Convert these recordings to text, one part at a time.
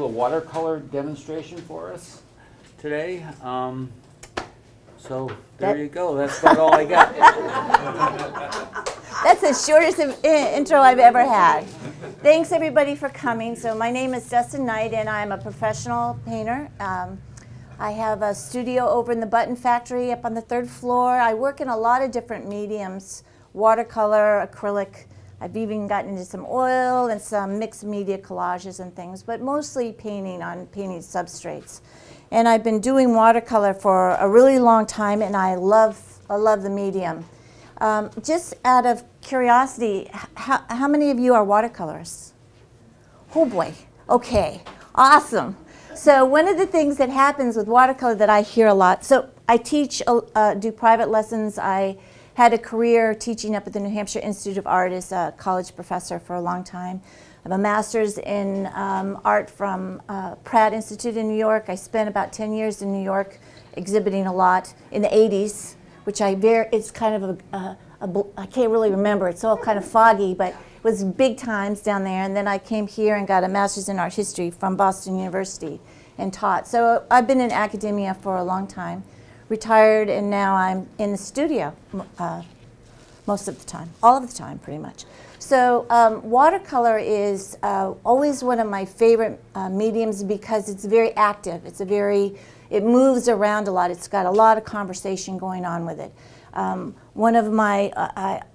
a watercolor demonstration for us today. So there you go. That's about all I got. That's the shortest intro I've ever had. Thanks everybody for coming. So my name is Dustan and I'm a professional painter. I have a studio over in the Button Factory up on the 3rd floor. I work in a lot of different mediums, watercolor, acrylic. I've even gotten into some oil and some mixed media collages and things, but mostly painting on painting substrates. And I've been doing watercolor for a really long time, and I love the medium. Just out of curiosity, how many of you are watercolorists? Oh boy, okay, awesome. So one of the things that happens with watercolor that I hear a lot, so I teach, do private lessons. I had a career teaching up at the New Hampshire Institute of Art as a college professor for a long time. I have a master's in art from Pratt Institute in New York. I spent about 10 years in New York exhibiting a lot in the 80s, which it's kind of I can't really remember, it's all kind of foggy, but it was big times down there. And then I came here and got a master's in art history from Boston University and taught. So I've been in academia for a long time, retired, and now I'm in the studio most of the time, all of the time pretty much. So watercolor is always one of my favorite mediums because it's very active. It moves around a lot. It's got a lot of conversation going on with it. One of my,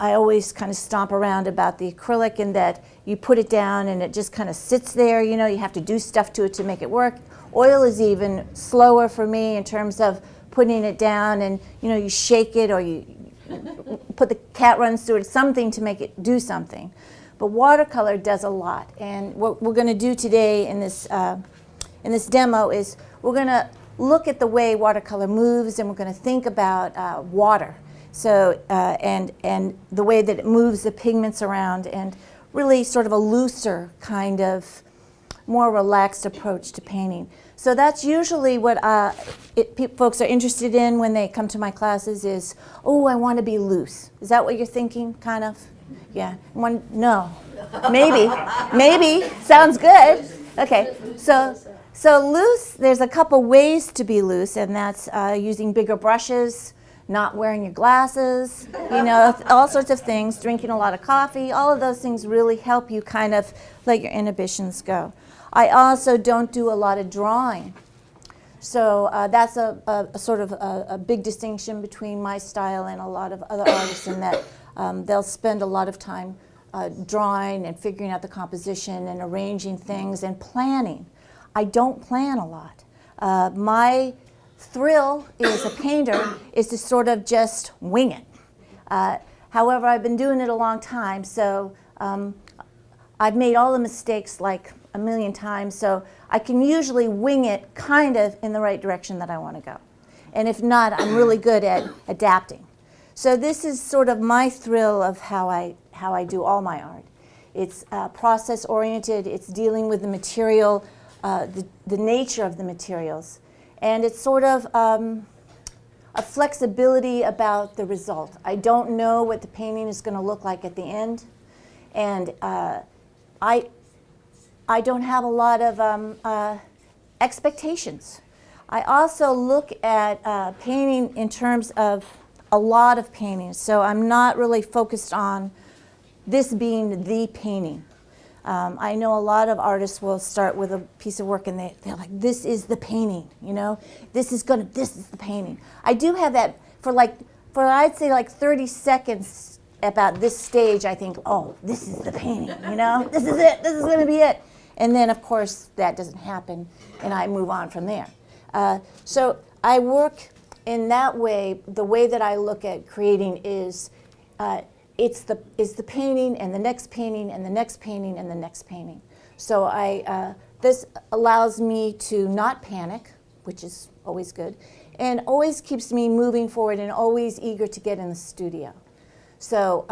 I always kind of stomp around about the acrylic in that you put it down and it just kind of sits there, you know, you have to do stuff to it to make it work. Oil is even slower for me in terms of putting it down and, you know, you shake it or you put the cat runs through it, something to make it do something. But watercolor does a lot. And what we're going to do today in this demo is we're going to look at the way watercolor moves, and we're going to think about water. So and the way that it moves the pigments around, and really sort of a looser kind of more relaxed approach to painting. So that's usually what folks are interested in when they come to my classes is, oh, I want to be loose. Is that what you're thinking, kind of? Yeah. No. Maybe. Sounds good. Okay. So loose, there's a couple ways to be loose, and that's using bigger brushes, not wearing your glasses, you know, all sorts of things, drinking a lot of coffee. All of those things really help you kind of let your inhibitions go. I also don't do a lot of drawing. So that's a sort of a big distinction between my style and a lot of other artists in that they'll spend a lot of time drawing and figuring out the composition and arranging things and planning. I don't plan a lot. My thrill as a painter is to sort of just wing it. However, I've been doing it a long time, so I've made all the mistakes like a million times, so I can usually wing it kind of in the right direction that I want to go. And if not, I'm really good at adapting. So this is sort of my thrill of how I do all my art. It's process oriented, it's dealing with the material, the nature of the materials, and it's sort of a flexibility about the result. I don't know what the painting is going to look like at the end, and I don't have a lot of expectations. I also look at painting in terms of a lot of paintings, so I'm not really focused on this being the painting. I know a lot of artists will start with a piece of work and they're like, this is the painting, you know? This is the painting. I do have that for I'd say like 30 seconds about this stage. I think, oh, this is the painting, you know? This is it, this is gonna be it. And then of course that doesn't happen and I move on from there. So I work in that way. The way that I look at creating is it's the painting and the next painting and the next painting and the next painting. So this allows me to not panic, which is always good, and always keeps me moving forward and always eager to get in the studio. So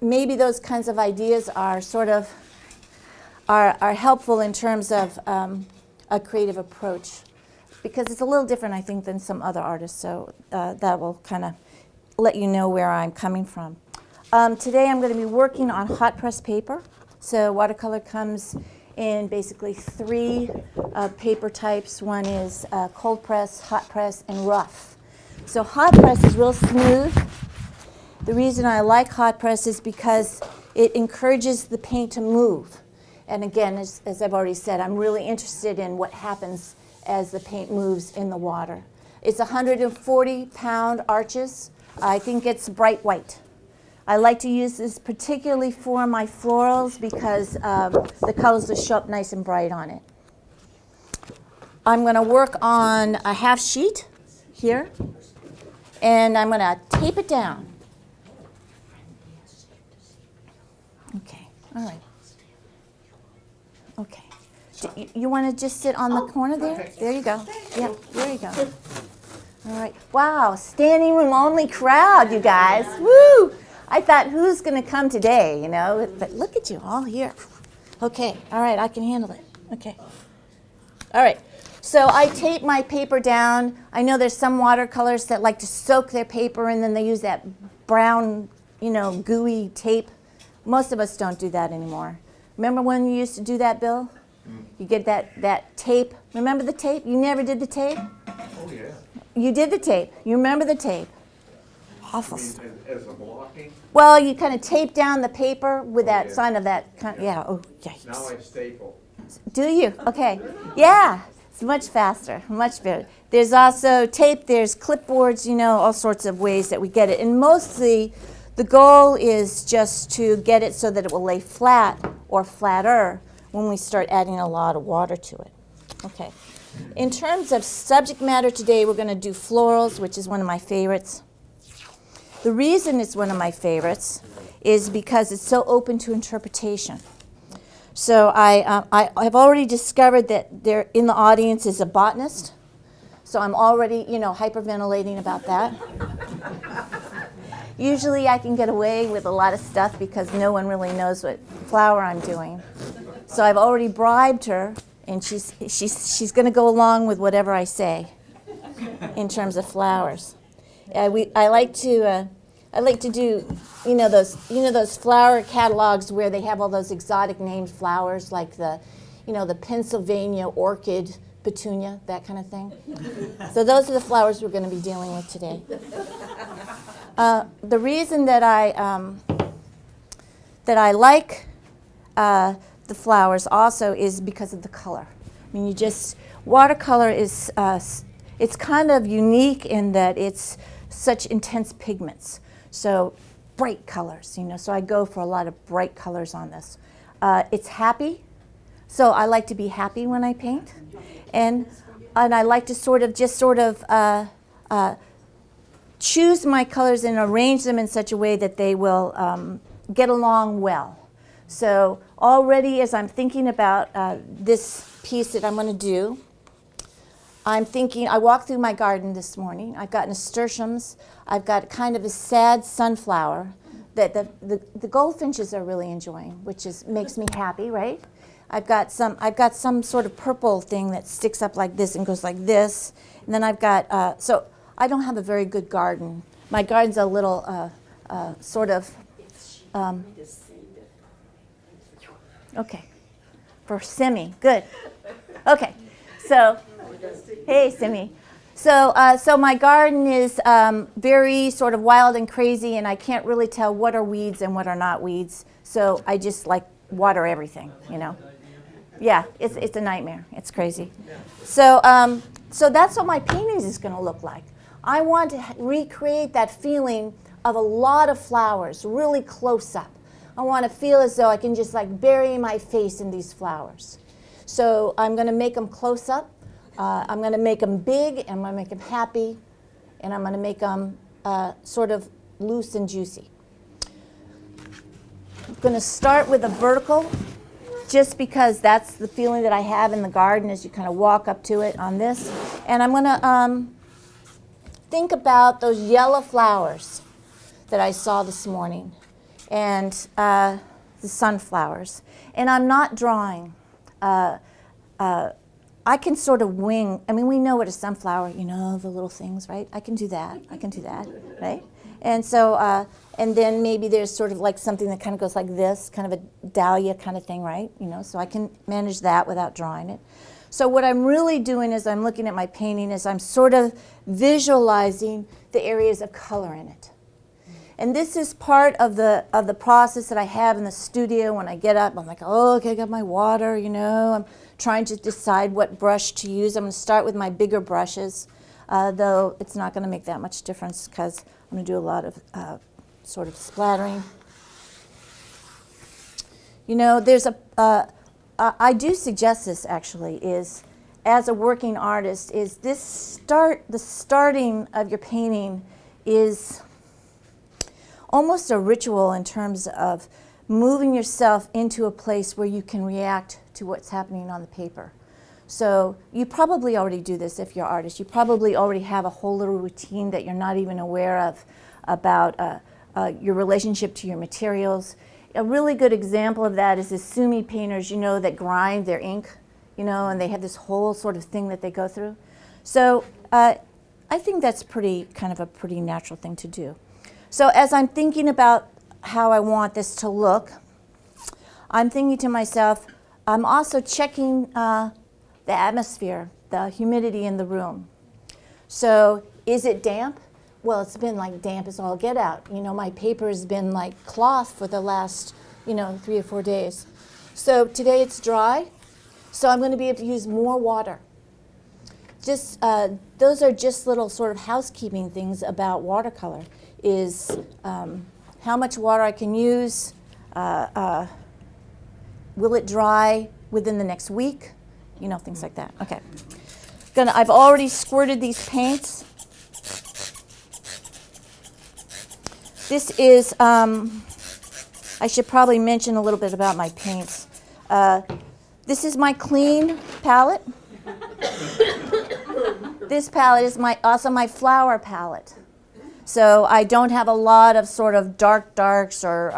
maybe those kinds of ideas are sort of are helpful in terms of a creative approach, because it's a little different, I think, than some other artists. So that will kind of let you know where I'm coming from. Today I'm going to be working on hot press paper. So watercolor comes in basically three paper types. One is cold press, hot press, and rough. So hot press is real smooth. The reason I like hot press is because it encourages the paint to move. And again, as I've already said, I'm really interested in what happens as the paint moves in the water. It's 140-pound arches. I think it's bright white. I like to use this particularly for my florals because the colors will show up nice and bright on it. I'm going to work on a half sheet here, and I'm going to tape it down. Okay, all right. Okay. You want to just sit on the corner there? There you go. Yep, there you go. All right. Wow, standing room only crowd, you guys. Woo! I thought, who's going to come today, you know? But look at you all here. Okay, all right, I can handle it. Okay. All right. So I tape my paper down. I know there's some watercolors that like to soak their paper and then they use that brown, you know, gooey tape. Most of us don't do that anymore. Remember when you used to do that, Bill? You get that tape. Remember the tape? You never did the tape? Oh, yeah. You did the tape. You remember the tape. Awful stuff. As a blocking? Well, you kind of tape down the paper with that yeah. sign of that kind. Yeah. Oh, yikes. Now I staple. Do you? Okay. Yeah. It's much faster, much better. There's also tape. There's clipboards. You know, all sorts of ways that we get it. And mostly, the goal is just to get it so that it will lay flat or flatter when we start adding a lot of water to it. Okay. In terms of subject matter today, we're going to do florals, which is one of my favorites. The reason it's one of my favorites is because it's so open to interpretation. So I have already discovered that there in the audience is a botanist. So I'm already, you know, hyperventilating about that. Usually I can get away with a lot of stuff because no one really knows what flower I'm doing. So I've already bribed her, and she's going to go along with whatever I say in terms of flowers. I like to do, you know those flower catalogs where they have all those exotic named flowers like the Pennsylvania orchid, petunia, that kind of thing. So those are the flowers we're going to be dealing with today. The reason that I like the flowers also is because of the color. I mean, watercolor is, it's kind of unique in that it's such intense pigments. So bright colors, you know, so I go for a lot of bright colors on this. It's happy, so I like to be happy when I paint. And I like to choose my colors and arrange them in such a way that they will get along well. So already as I'm thinking about this piece that I'm going to do, I'm thinking, I walked through my garden this morning. I've got nasturtiums. I've got kind of a sad sunflower that the goldfinches are really enjoying, which makes me happy, right? I've got some sort of purple thing that sticks up like this and goes like this. And then I've got, so I don't have a very good garden. My garden's a little okay, for Simi, good. Okay, so, hey Simi. So my garden is very sort of wild and crazy, and I can't really tell what are weeds and what are not weeds. So I just like water everything, you know. Yeah, it's a nightmare. It's crazy. So that's what my paintings is going to look like. I want to recreate that feeling of a lot of flowers, really close up. I want to feel as though I can just like bury my face in these flowers. So I'm going to make them close up. I'm going to make them big, and I'm going to make them happy, and I'm going to make them sort of loose and juicy. I'm going to start with a vertical, just because that's the feeling that I have in the garden as you kind of walk up to it on this. And I'm going to think about those yellow flowers that I saw this morning, and the sunflowers. And I'm not drawing. I can sort of wing. I mean, we know what a sunflower, you know, the little things, right? I can do that, right? And so, and then maybe there's sort of like something that kind of goes like this, kind of a dahlia kind of thing, right? You know, so I can manage that without drawing it. So what I'm really doing is I'm looking at my painting is I'm sort of visualizing the areas of color in it. And this is part of the process that I have in the studio. When I get up, I'm like, oh, okay, I got my water, you know. I'm trying to decide what brush to use. I'm going to start with my bigger brushes, though it's not going to make that much difference because I'm going to do a lot of sort of splattering. You know, there's I do suggest this actually, is as a working artist, is the starting of your painting is almost a ritual in terms of moving yourself into a place where you can react to what's happening on the paper. So you probably already do this if you're an artist. You probably already have a whole little routine that you're not even aware of about your relationship to your materials. A really good example of that is the sumi painters, you know, that grind their ink, you know, and they have this whole sort of thing that they go through. So I think that's kind of a pretty natural thing to do. So as I'm thinking about how I want this to look, I'm thinking to myself, I'm also checking the atmosphere, the humidity in the room. So is it damp? Well, it's been like damp as all get out. You know, my paper has been like cloth for the last, you know, 3 or 4 days. So today it's dry, so I'm going to be able to use more water. Just those are just little sort of housekeeping things about watercolor. Is how much water I can use, will it dry within the next week, you know, things like that. Okay, I've already squirted these paints. This is, I should probably mention a little bit about my paints. This is my clean palette. This palette is also my flower palette. So I don't have a lot of sort of darks or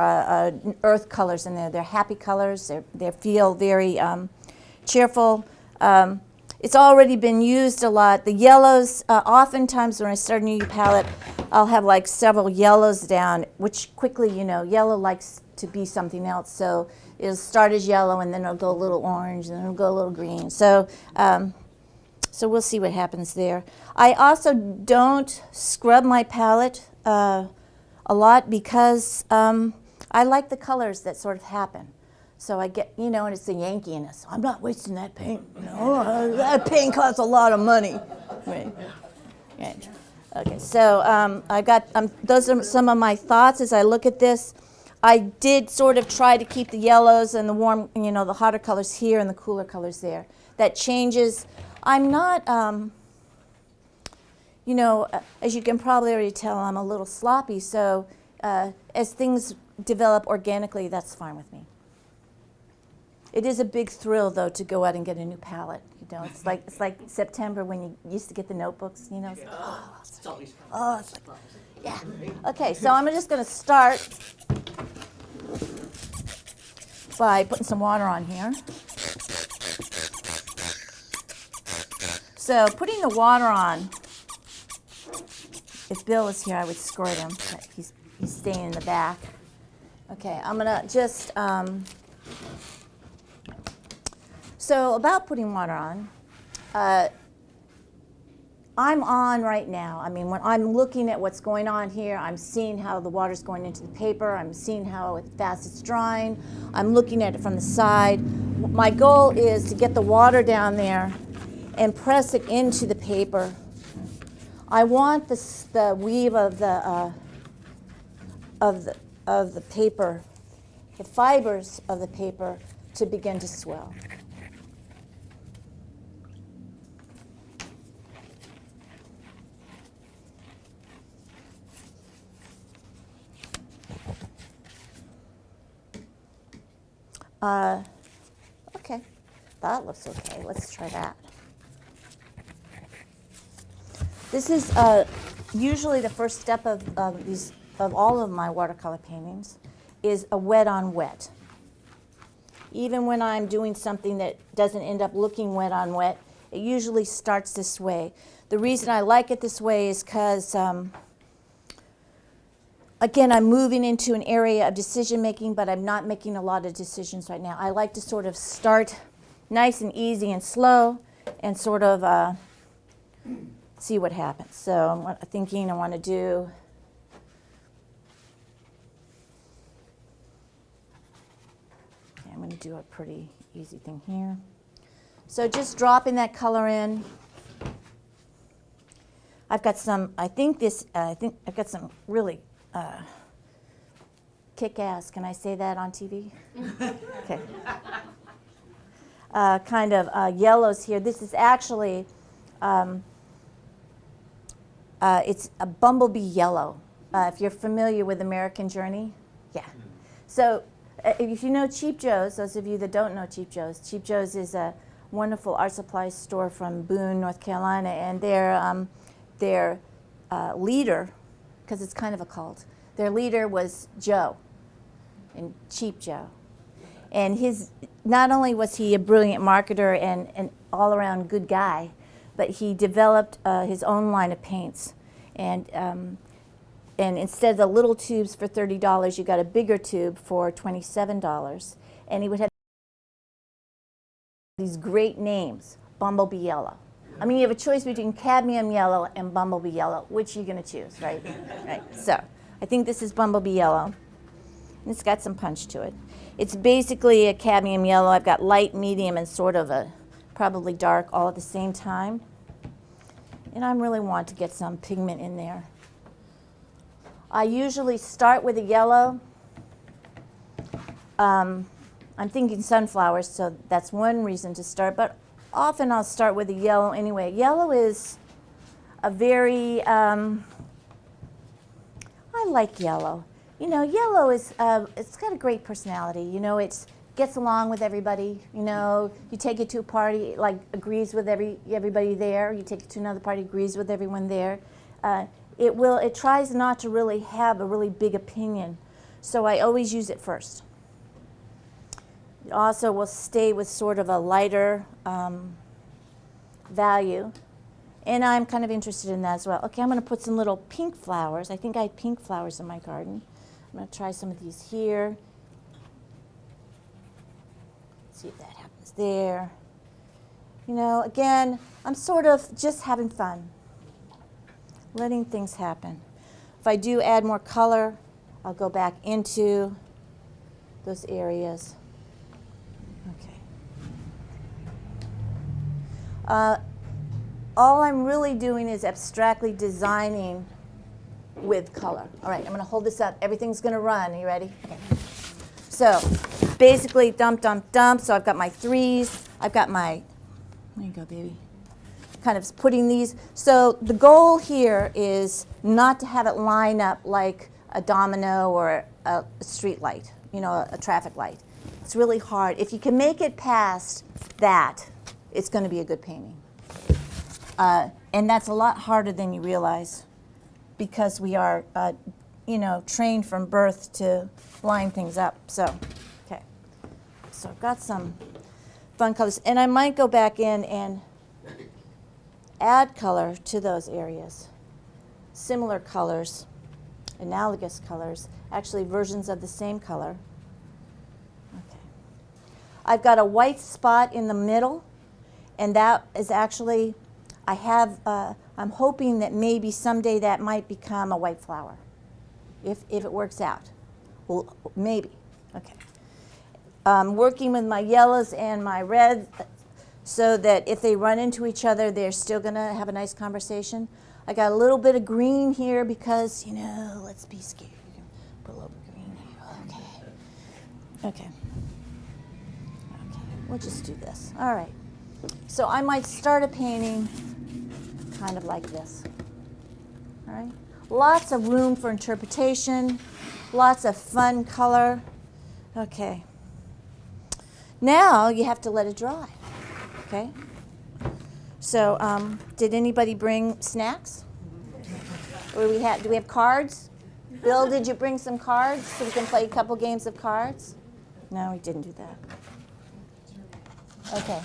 earth colors in there. They're happy colors. They feel very cheerful. It's already been used a lot. The yellows, oftentimes when I start a new palette, I'll have like several yellows down, which quickly, you know, yellow likes to be something else. So it'll start as yellow and then it'll go a little orange and then it'll go a little green. So so we'll see what happens there. I also don't scrub my palette a lot because I like the colors that sort of happen. So I get, you know, and it's the Yankee in us. I'm not wasting that paint. No, that paint costs a lot of money. Right. Right. Okay, so I got those are some of my thoughts as I look at this. I did sort of try to keep the yellows and the warm, you know, the hotter colors here and the cooler colors there. That changes. I'm not, you know, as you can probably already tell, I'm a little sloppy. So as things develop organically, that's fine with me. It is a big thrill, though, to go out and get a new palette. You know, it's like September when you used to get the notebooks. You know, it's like, yeah. Okay, so I'm just going to start by putting some water on here. So putting the water on, if Bill was here, I would squirt him, but he's staying in the back. Okay, I'm gonna just, so about putting water on, I'm on right now. I mean, when I'm looking at what's going on here, I'm seeing how the water's going into the paper, I'm seeing how fast it's drying, I'm looking at it from the side. My goal is to get the water down there and press it into the paper. I want the weave of the paper, the fibers of the paper, to begin to swell. Okay, that looks okay. Let's try that. This is usually the first step of all of my watercolor paintings, is a wet on wet. Even when I'm doing something that doesn't end up looking wet on wet, it usually starts this way. The reason I like it this way is because again, I'm moving into an area of decision making, but I'm not making a lot of decisions right now. I like to sort of start nice and easy and slow and sort of see what happens. So I'm thinking I want to do I'm going to do a pretty easy thing here. So just dropping that color in. I've got some, I think I've got some really kick-ass, can I say that on TV? Okay. Kind of yellows here. This is actually, it's a bumblebee yellow. If you're familiar with American Journey, yeah. So if you know Cheap Joe's, those of you that don't know Cheap Joe's is a wonderful art supply store from Boone, North Carolina, and their leader, because it's kind of a cult, their leader was Joe, and Cheap Joe. And not only was he a brilliant marketer and an all-around good guy, but he developed his own line of paints. And instead of the little tubes for $30, you got a bigger tube for $27. And he would have these great names, Bumblebee Yellow. I mean, you have a choice between cadmium yellow and bumblebee yellow. Which are you going to choose, right? Right. So I think this is bumblebee yellow. And it's got some punch to it. It's basically a cadmium yellow. I've got light, medium, and sort of a probably dark all at the same time. And I really want to get some pigment in there. I usually start with a yellow. I'm thinking sunflowers, so that's one reason to start, but often I'll start with a yellow anyway. Yellow is a very, I like yellow. You know, yellow is, it's got a great personality. You know, it gets along with everybody. You know, you take it to a party, like agrees with everybody there. You take it to another party, agrees with everyone there. It tries not to really have a really big opinion, so I always use it first. It also will stay with sort of a lighter value, and I'm kind of interested in that as well. Okay, I'm going to put some little pink flowers. I think I had pink flowers in my garden. I'm going to try some of these here. See if that happens there. You know, again, I'm sort of just having fun, letting things happen. If I do add more color, I'll go back into those areas. Okay. All I'm really doing is abstractly designing with color. All right, I'm going to hold this up. Everything's going to run. Are you ready? Okay. So basically dump, dump, dump. So I've got my threes. I've got my, there you go, baby. Kind of putting these. So the goal here is not to have it line up like a domino or a street light, you know, a traffic light. It's really hard. If you can make it past that, it's going to be a good painting. And that's a lot harder than you realize because we are, you know, trained from birth to line things up. So, okay. So I've got some fun colors. And I might go back in and add color to those areas. Similar colors, analogous colors, actually versions of the same color. Okay. I've got a white spot in the middle, and that is actually, I'm hoping that maybe someday that might become a white flower, if it works out. Well, maybe. Okay. Working with my yellows and my reds, so that if they run into each other, they're still going to have a nice conversation. I got a little bit of green here because, you know, let's be scared. You can put a little bit of green here. Okay. Okay. Okay. We'll just do this. All right. So I might start a painting kind of like this. All right. Lots of room for interpretation. Lots of fun color. Okay. Now you have to let it dry. Okay. So, did anybody bring snacks? Or do we have cards? Bill, did you bring some cards so we can play a couple games of cards? No, we didn't do that. Okay.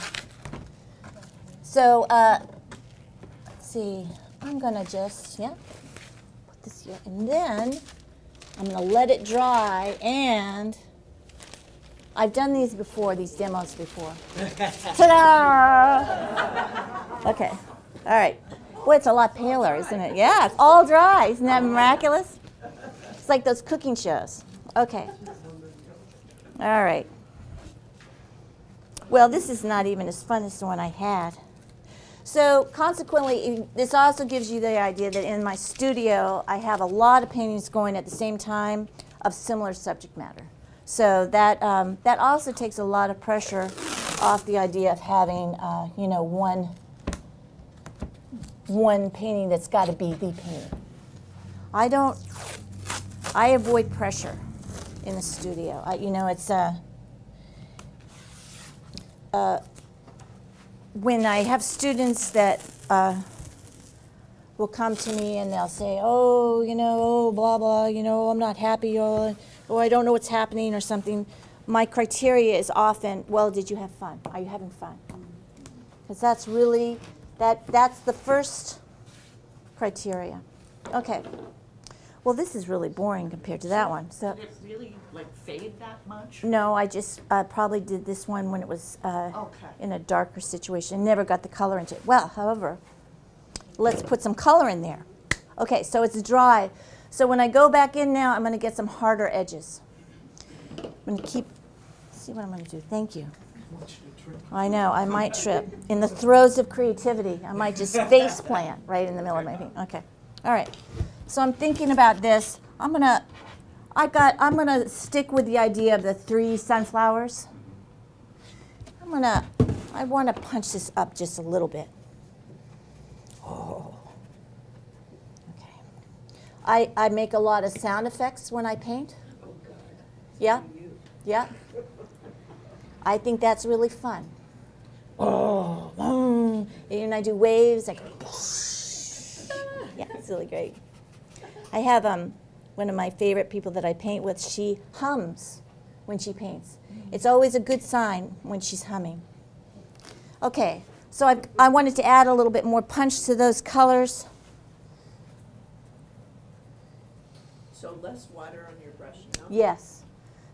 So, let's see. I'm gonna just put this here, and then I'm going to let it dry, and I've done these before, these demos before. Ta-da! Okay, all right. Boy, it's a lot paler, isn't it? Yeah, it's all dry. Isn't that miraculous? It's like those cooking shows. Okay. All right. Well, this is not even as fun as the one I had. So consequently, this also gives you the idea that in my studio, I have a lot of paintings going at the same time of similar subject matter. So that also takes a lot of pressure off the idea of having, one painting that's got to be the painting. I avoid pressure in the studio. When I have students that will come to me and they'll say, blah, blah, I'm not happy, or I don't know what's happening or something, my criteria is often, well, did you have fun? Are you having fun? Because that's really, that's the first criteria. Okay. Well, this is really boring compared to that one. So did it really fade that much? no, I just probably did this one when it was in a darker situation. Never got the color into it. Well, however, let's put some color in there. Okay, so it's dry. So when I go back in now, I'm going to get some harder edges. I'm going to see what I'm going to do. Thank you. I know, I might trip. In the throes of creativity, I might just face plant right in the middle of my thing. Okay, all right. So I'm thinking about this. I'm gonna stick with the idea of the 3 sunflowers. I want to punch this up just a little bit. Oh. Okay. I make a lot of sound effects when I paint. Yeah, yeah. I think that's really fun. Oh, and I do waves like. Yeah, it's really great. I have one of my favorite people that I paint with. She hums when she paints. It's always a good sign when she's humming. Okay, so I wanted to add a little bit more punch to those colors. So less water on your brush now? Yes.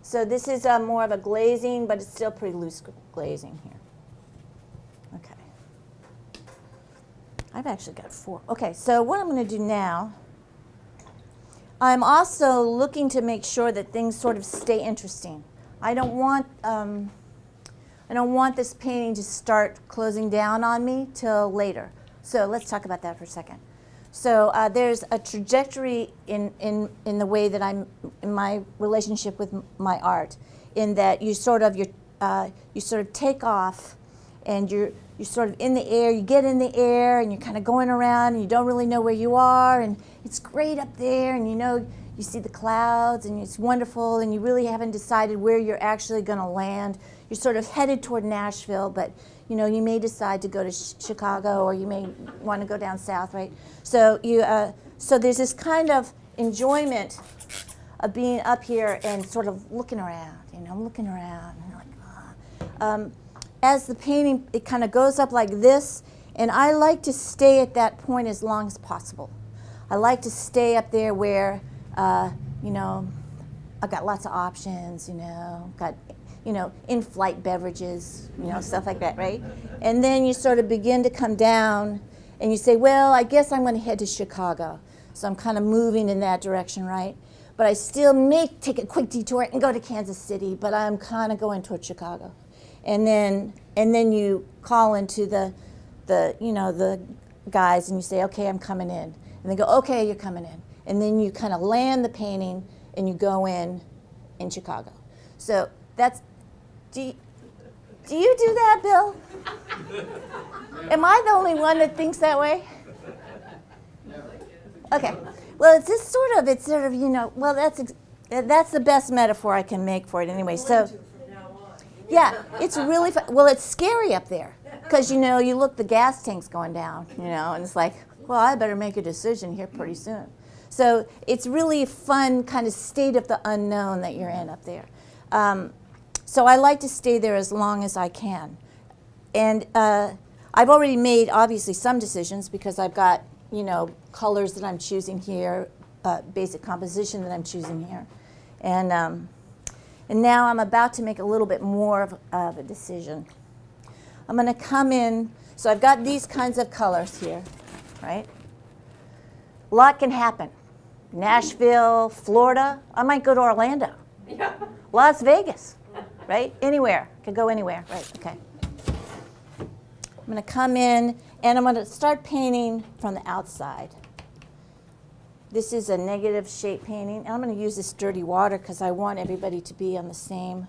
So this is more of a glazing, but it's still pretty loose glazing here. Okay. I've actually got 4. Okay, so what I'm going to do now, I'm also looking to make sure that things sort of stay interesting. I don't want this painting to start closing down on me till later. So let's talk about that for a second. So there's a trajectory in the way that I'm in my relationship with my art, in that you sort of take off, and you're sort of in the air. You get in the air, and you're kind of going around, and you don't really know where you are, and it's great up there, and you see the clouds, and it's wonderful, and you really haven't decided where you're actually going to land. You're sort of headed toward Nashville, but you may decide to go to Chicago, or you may want to go down south, right? So so there's this kind of enjoyment of being up here and sort of looking around. I'm looking around, and like, as the painting, it kind of goes up like this, and I like to stay at that point as long as possible. I like to stay up there where, I've got lots of options, got, in-flight beverages, stuff like that, right? And then you sort of begin to come down, and you say, well, I guess I'm going to head to Chicago. So I'm kind of moving in that direction, right? But I still may take a quick detour and go to Kansas City, but I'm kind of going toward Chicago. And then you call into the guys, and you say, okay, I'm coming in. And they go, okay, you're coming in. And then you kind of land the painting, and you go in Chicago. So that's, do you do that, Bill? Am I the only one that thinks that way? Okay. Well, it's sort of, well, that's the best metaphor I can make for it anyway. So, yeah, it's really fun. Well, it's scary up there because, you look, the gas tank's going down, and it's like, well, I better make a decision here pretty soon. So it's really a fun kind of state of the unknown that you're in up there. So I like to stay there as long as I can. And I've already made, obviously, some decisions because I've got, colors that I'm choosing here basic composition that I'm choosing here. And now I'm about to make a little bit more of a decision. I'm going to come in, so I've got these kinds of colors here, right? A lot can happen. Nashville, Florida, I might go to Orlando. Yeah. Las Vegas, right? Anywhere, could go anywhere, right, okay. I'm going to come in and I'm going to start painting from the outside. This is a negative shape painting. And I'm going to use this dirty water because I want everybody to be on the same,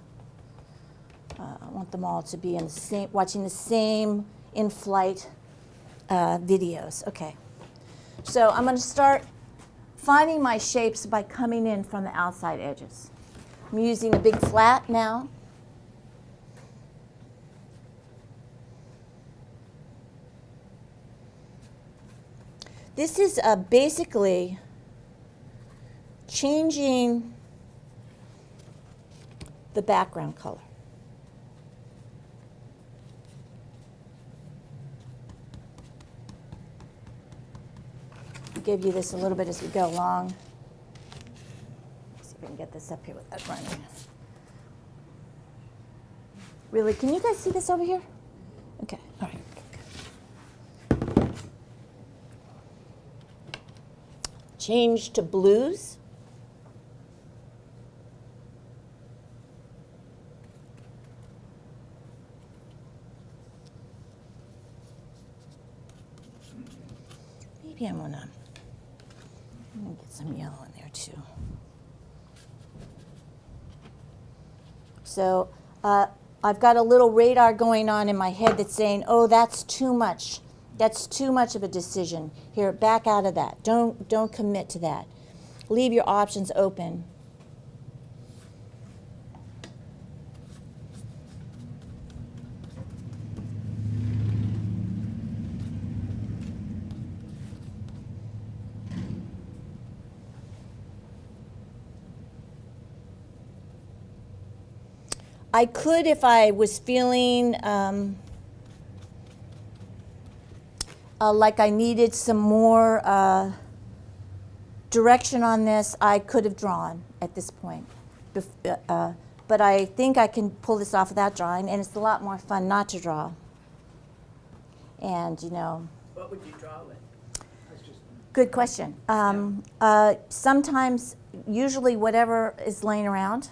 I want them all to be in the same, watching the same in-flight videos. Okay. So I'm going to start finding my shapes by coming in from the outside edges. I'm using a big flat now. This is basically changing the background color. I'll give you this a little bit as we go along. Let's see if we can get this up here without running. Really, can you guys see this over here? Okay, all right. Change to blues. Maybe I'm gonna get some yellow in there too. So I've got a little radar going on in my head that's saying, oh, that's too much. That's too much of a decision. Here, back out of that. Don't commit to that. Leave your options open. I could, if I was feeling like I needed some more direction on this, I could have drawn at this point. But I think I can pull this off without drawing, and it's a lot more fun not to draw. And, you know. What would you draw with? Good question. Sometimes, usually whatever is laying around,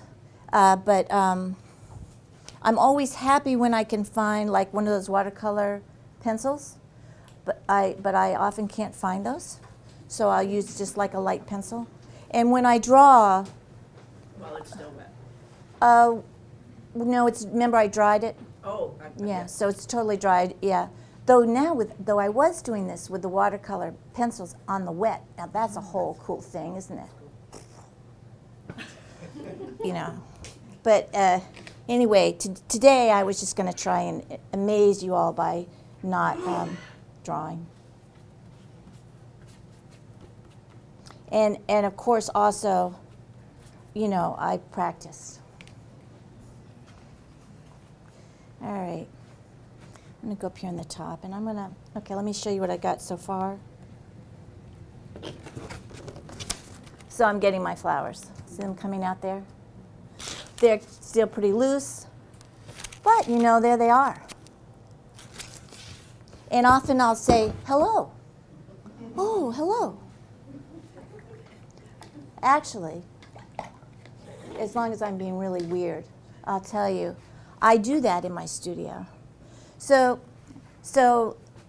but I'm always happy when I can find like one of those watercolor pencils. But I often can't find those, so I'll use just like a light pencil. And when I draw, While it's still wet. No, remember I dried it. Oh. Yeah, so it's totally dried. Yeah. Though I was doing this with the watercolor pencils on the wet. Now that's a whole cool thing, isn't it? You know. But anyway, today I was just going to try and amaze you all by not drawing. And of course also, you know, I practiced. All right. I'm going to go up here on the top, and I'm going to, okay, let me show you what I got so far. So I'm getting my flowers. See them coming out there? They're still pretty loose, but, you know, there they are. And often I'll say, hello. Oh, hello. Actually, as long as I'm being really weird, I'll tell you, I do that in my studio. So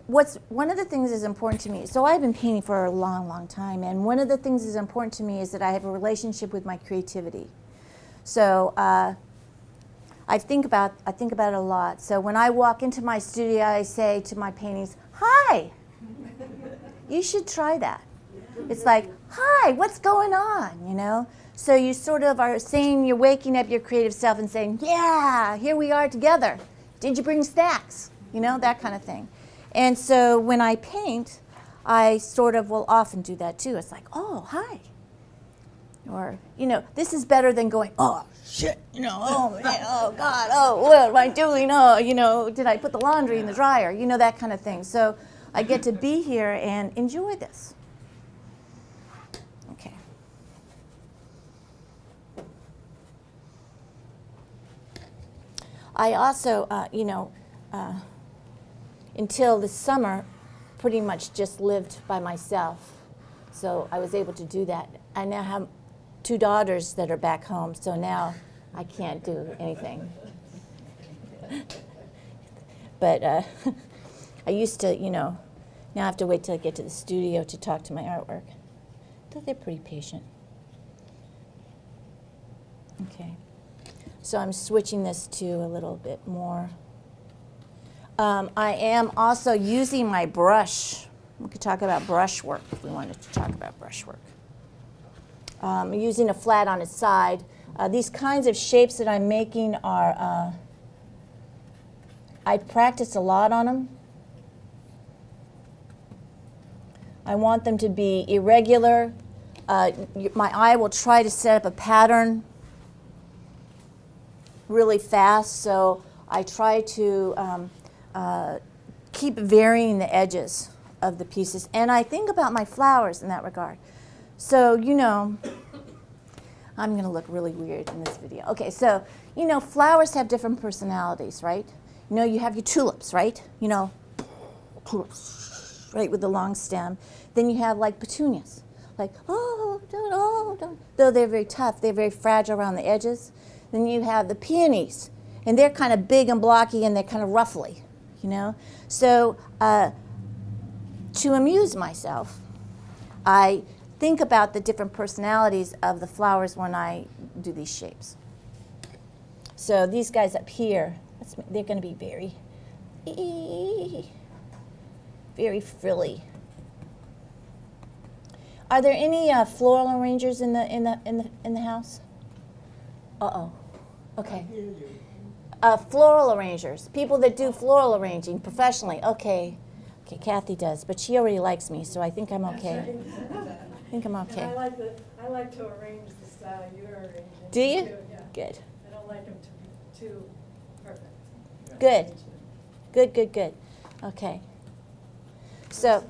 one of the things that's important to me, so I've been painting for a long, long time, and one of the things that's important to me is that I have a relationship with my creativity. So I think about it a lot. So when I walk into my studio, I say to my paintings, hi. You should try that. It's like, hi, what's going on, you know? So you sort of are saying, you're waking up your creative self and saying, yeah, here we are together. Did you bring snacks? You know, that kind of thing. And so when I paint, I sort of will often do that too. It's like, oh, hi. Or, you know, this is better than going, oh, shit, you know, oh, man, oh, God, oh, what am I doing? Oh, you know, did I put the laundry in the dryer? You know, that kind of thing. So I get to be here and enjoy this. Okay. I also, until this summer, pretty much just lived by myself. So I was able to do that. I now have 2 daughters that are back home, so now I can't do anything. But I used to, now I have to wait till I get to the studio to talk to my artwork. Though they're pretty patient. Okay. So I'm switching this to a little bit more. I am also using my brush. We could talk about brush work if we wanted to talk about brush work. I'm using a flat on its side. These kinds of shapes that I'm making are, I practice a lot on them. I want them to be irregular. My eye will try to set up a pattern really fast, so I try to keep varying the edges of the pieces. And I think about my flowers in that regard. So, I'm going to look really weird in this video. Okay, so, flowers have different personalities, right? You have your tulips, right? Tulips, right, with the long stem. Then you have, like, petunias. Like, don't. Though they're very tough, they're very fragile around the edges. Then you have the peonies, and they're kind of big and blocky, and they're kind of ruffly, So to amuse myself, I think about the different personalities of the flowers when I do these shapes. So these guys up here, they're going to be very frilly. Are there any floral arrangers in the house? Uh-oh. Okay. Floral arrangers, people that do floral arranging professionally. Okay, Kathy does, but she already likes me, so I think I'm okay. I think I'm okay. And I like to arrange the style you're arranging. Do you? Too, yeah. Good. I don't like them to be too perfect. Good. Okay. So,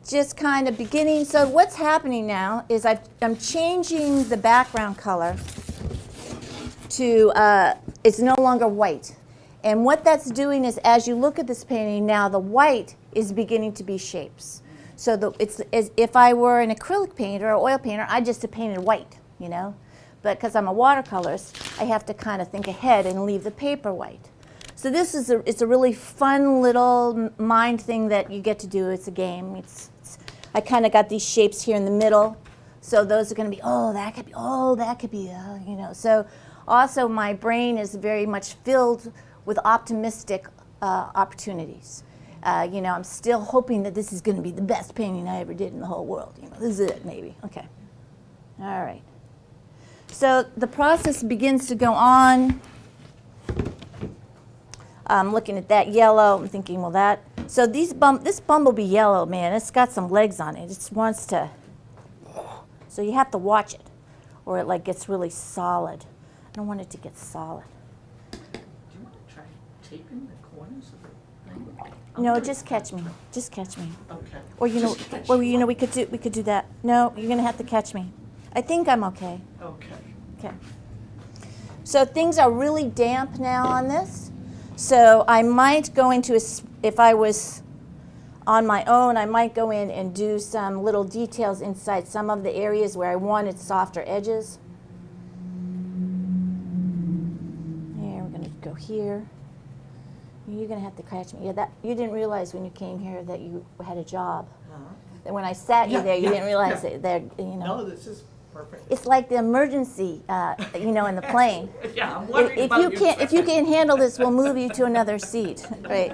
just kind of beginning. So what's happening now is I'm changing the background color to, it's no longer white. And what that's doing is, as you look at this painting now, the white is beginning to be shapes. So it's as if I were an acrylic painter or oil painter, I just have painted white, But because I'm a watercolorist, I have to kind of think ahead and leave the paper white. So this is it's a really fun little mind thing that you get to do. It's a game. I kind of got these shapes here in the middle. So those are going to be, that could be, So also my brain is very much filled with optimistic opportunities. I'm still hoping that this is going to be the best painting I ever did in the whole world. This is it, maybe. Okay. All right. So the process begins to go on. I'm looking at that yellow. I'm thinking, so this bumblebee yellow, man, it's got some legs on it. It just wants to. So you have to watch it, or it gets really solid. I don't want it to get solid. Do you want to try taping the corners of the thing? No, just catch me. Just catch me. Okay. Or we could do that. No, you're gonna have to catch me. I think I'm okay. Okay. Okay. So things are really damp now on this. So I might go into if I was on my own, I might go in and do some little details inside some of the areas where I wanted softer edges. Yeah, we're gonna go here. You're gonna have to catch me. Yeah, you didn't realize when you came here that you had a job. That when I sat you there, you didn't realize that. No, this is perfect. It's like the emergency, in the plane. Yeah, I'm wondering If about you can't, if you can't handle this, we'll move you to another seat. Right.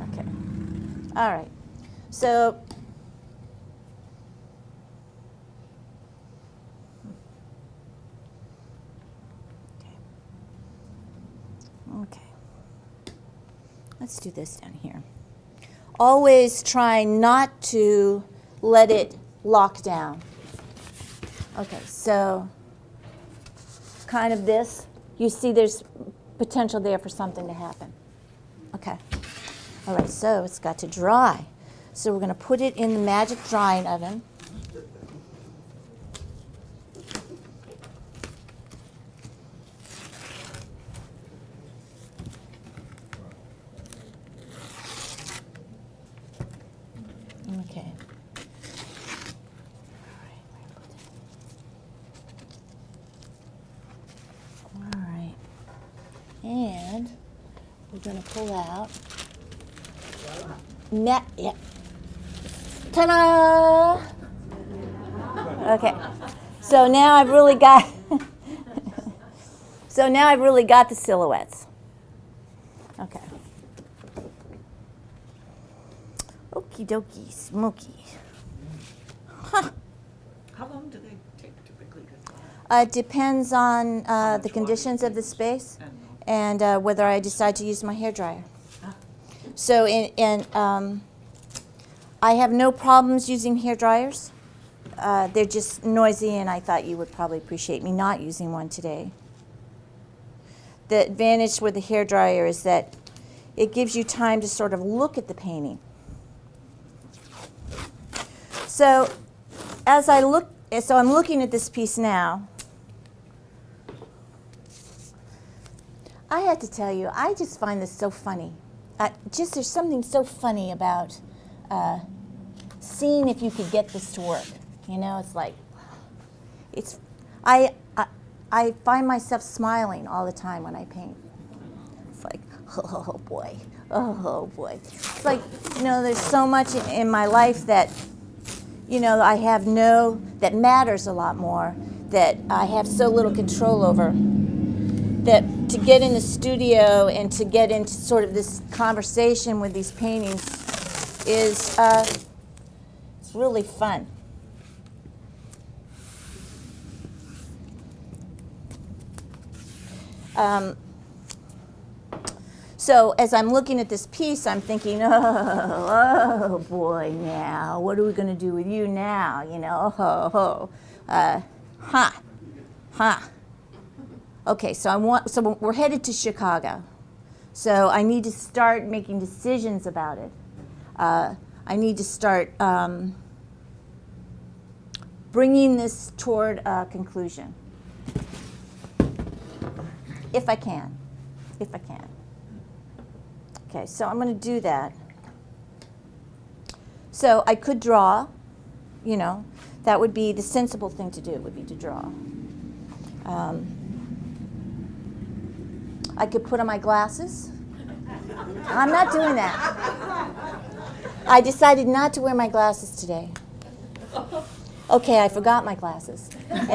Okay. All right. So. Okay. Let's do this down here. Always try not to let it lock down. Okay, so kind of this. You see there's potential there for something to happen. Okay. All right, so it's got to dry. So we're going to put it in the magic drying oven. And we're going to pull out. Yeah. Ta-da! Okay. So now I've really got the silhouettes. Okay. Okie dokie, smoky. Huh. How long do they take typically to dry? It depends on much the water conditions you of the use. space And, and whether I decide to use my hairdryer. Ah. So I have no problems using hairdryers. They're just noisy, and I thought you would probably appreciate me not using one today. The advantage with the hairdryer is that it gives you time to sort of look at the painting. So I'm looking at this piece now. I have to tell you, I just find this so funny. There's something so funny about seeing if you could get this to work. You know, it's like, I find myself smiling all the time when I paint. It's like, oh boy, oh boy. It's like, you know, there's so much in my life that, you know, that matters a lot more, that I have so little control over, that to get in the studio and to get into sort of this conversation with these paintings is, it's really fun. So as I'm looking at this piece, I'm thinking, oh boy, now what are we going to do with you now? You know, Okay, so we're headed to Chicago. So I need to start making decisions about it. I need to start bringing this toward a conclusion. If I can. Okay, so I'm going to do that. So I could draw, you know, that would be the sensible thing to do, would be to draw. I could put on my glasses. I'm not doing that. I decided not to wear my glasses today. Okay, I forgot my glasses. And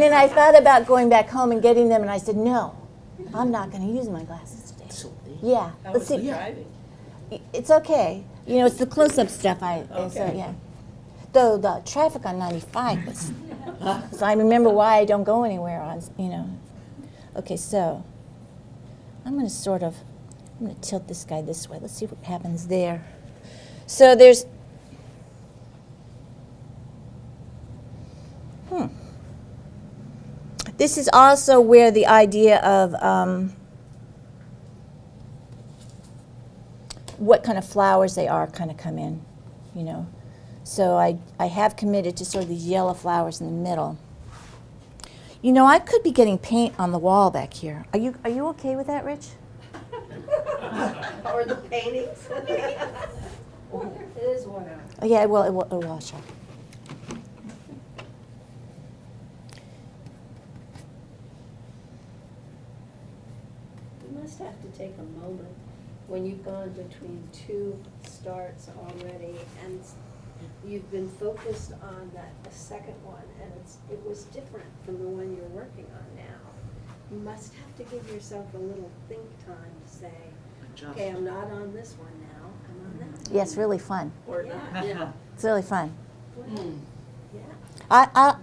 then I thought about going back home and getting them, and I said, no, I'm not going to use my glasses today. Yeah, let's see. Driving. It's okay. You know, it's the close-up stuff. So, yeah. Though the traffic on 95 was, so I remember why I don't go anywhere on, you know. Okay, so I'm going to tilt this guy this way. Let's see what happens there. So there's, This is also where the idea of what kind of flowers they are kind of come in, you know. So I have committed to sort of these yellow flowers in the middle. You know, I could be getting paint on the wall back here. Are you okay with that, Rich? Or the paintings. It is water. Oh, yeah, well, it will wash off. You must have to take a moment when you've gone between two starts already and you've been focused on the second one and it was different from the one you're working on now. You must have to give yourself a little think time to say, Adjust. okay, I'm not on this one now, I'm on that one. Yeah, it's really fun. Or Yeah. not. Yeah. It's really fun. Well, yeah.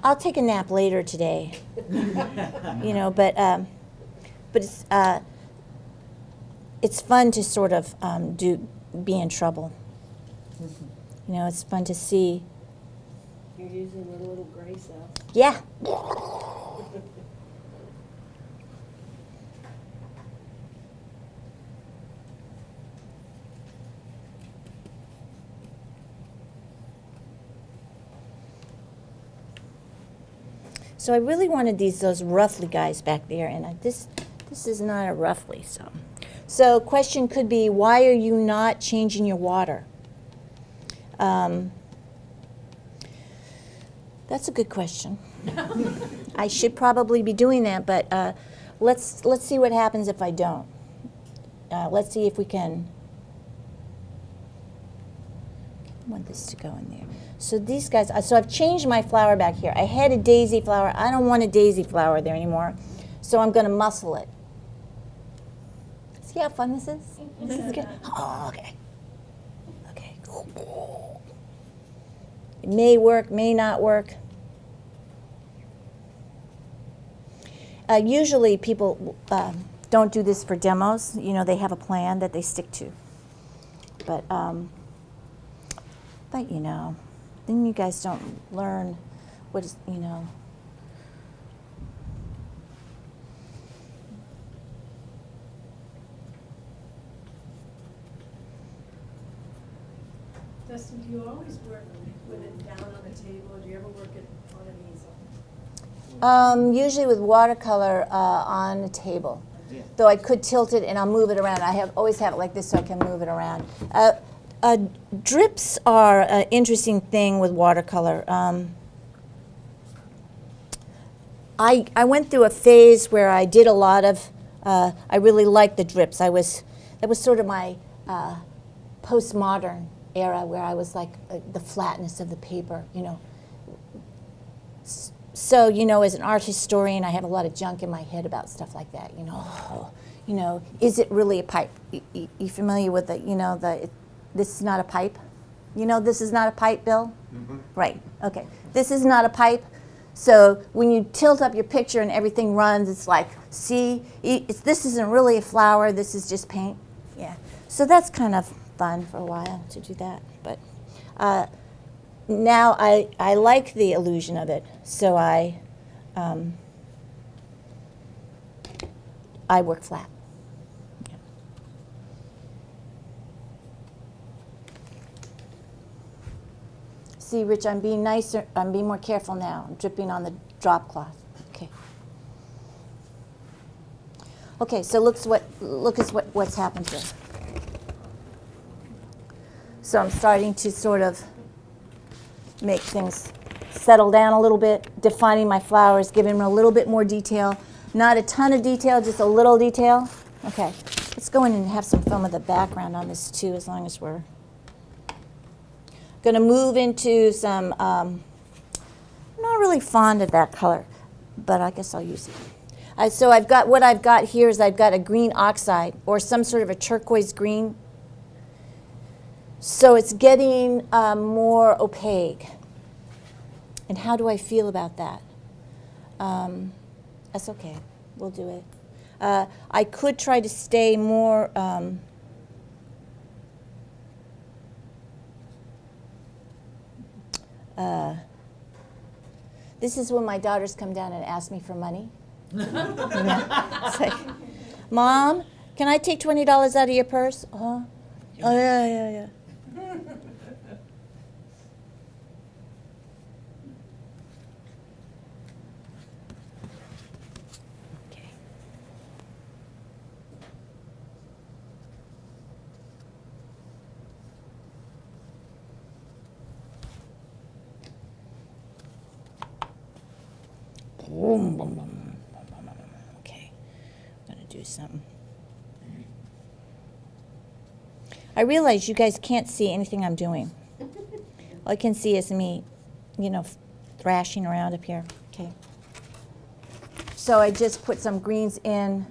I'll take a nap later today, you know, but it's fun to sort of be in trouble. You know, it's fun to see. You're using a little gray cell. Yeah. So I really wanted those roughly guys back there, and this is not a roughly. So question could be, why are you not changing your water? That's a good question. I should probably be doing that, but let's see what happens if I don't. Let's see if we can. I want this to go in there. So these guys, so I've changed my flower back here. I had a daisy flower. I don't want a daisy flower there anymore. So I'm going to muscle it. See how fun this is? This is good. Oh, okay. Okay. It may work, may not work. Usually people don't do this for demos. You know, they have a plan that they stick to. But you know, then you guys don't learn what is, you know. Dustin, do you always work with it down on the table, or do you ever work it on an easel? Usually with watercolor on the table. Though I could tilt it and I'll move it around. I always have it like this so I can move it around. Drips are an interesting thing with watercolor. I went through a phase where I did a lot of, I really liked the drips. That was sort of my postmodern era where I was like the flatness of the paper, you know. So, you know, as an art historian, I have a lot of junk in my head about stuff like that, you know. Oh, you know, is it really a pipe? You familiar with the, you know, this is not a pipe? You know, this is not a pipe, Bill? Mm-hmm. Right, okay. This is not a pipe. So when you tilt up your picture and everything runs, it's like, see, this isn't really a flower, this is just paint. Yeah. So that's kind of fun for a while to do that. But now I like the illusion of it, so I work flat. Yeah. See, Rich, I'm being nicer. I'm being more careful now. I'm dripping on the drop cloth. Okay. Okay. So look at what's happened here. So I'm starting to sort of make things settle down a little bit, defining my flowers, giving them a little bit more detail. Not a ton of detail, just a little detail. Okay, let's go in and have some fun with the background on this too, as long as we're going to move into some, I'm not really fond of that color, but I guess I'll use it. So what I've got here is I've got a green oxide or some sort of a turquoise green. So it's getting more opaque. And how do I feel about that? That's okay. We'll do it. I could try to stay more this is when my daughters come down and ask me for money. You know? It's like, Mom, can I take $20 out of your purse? Uh-huh. Oh, yeah. Okay. Okay, I'm going to do something. I realize you guys can't see anything I'm doing. All I can see is me, you know, thrashing around up here. Okay. So I just put some greens in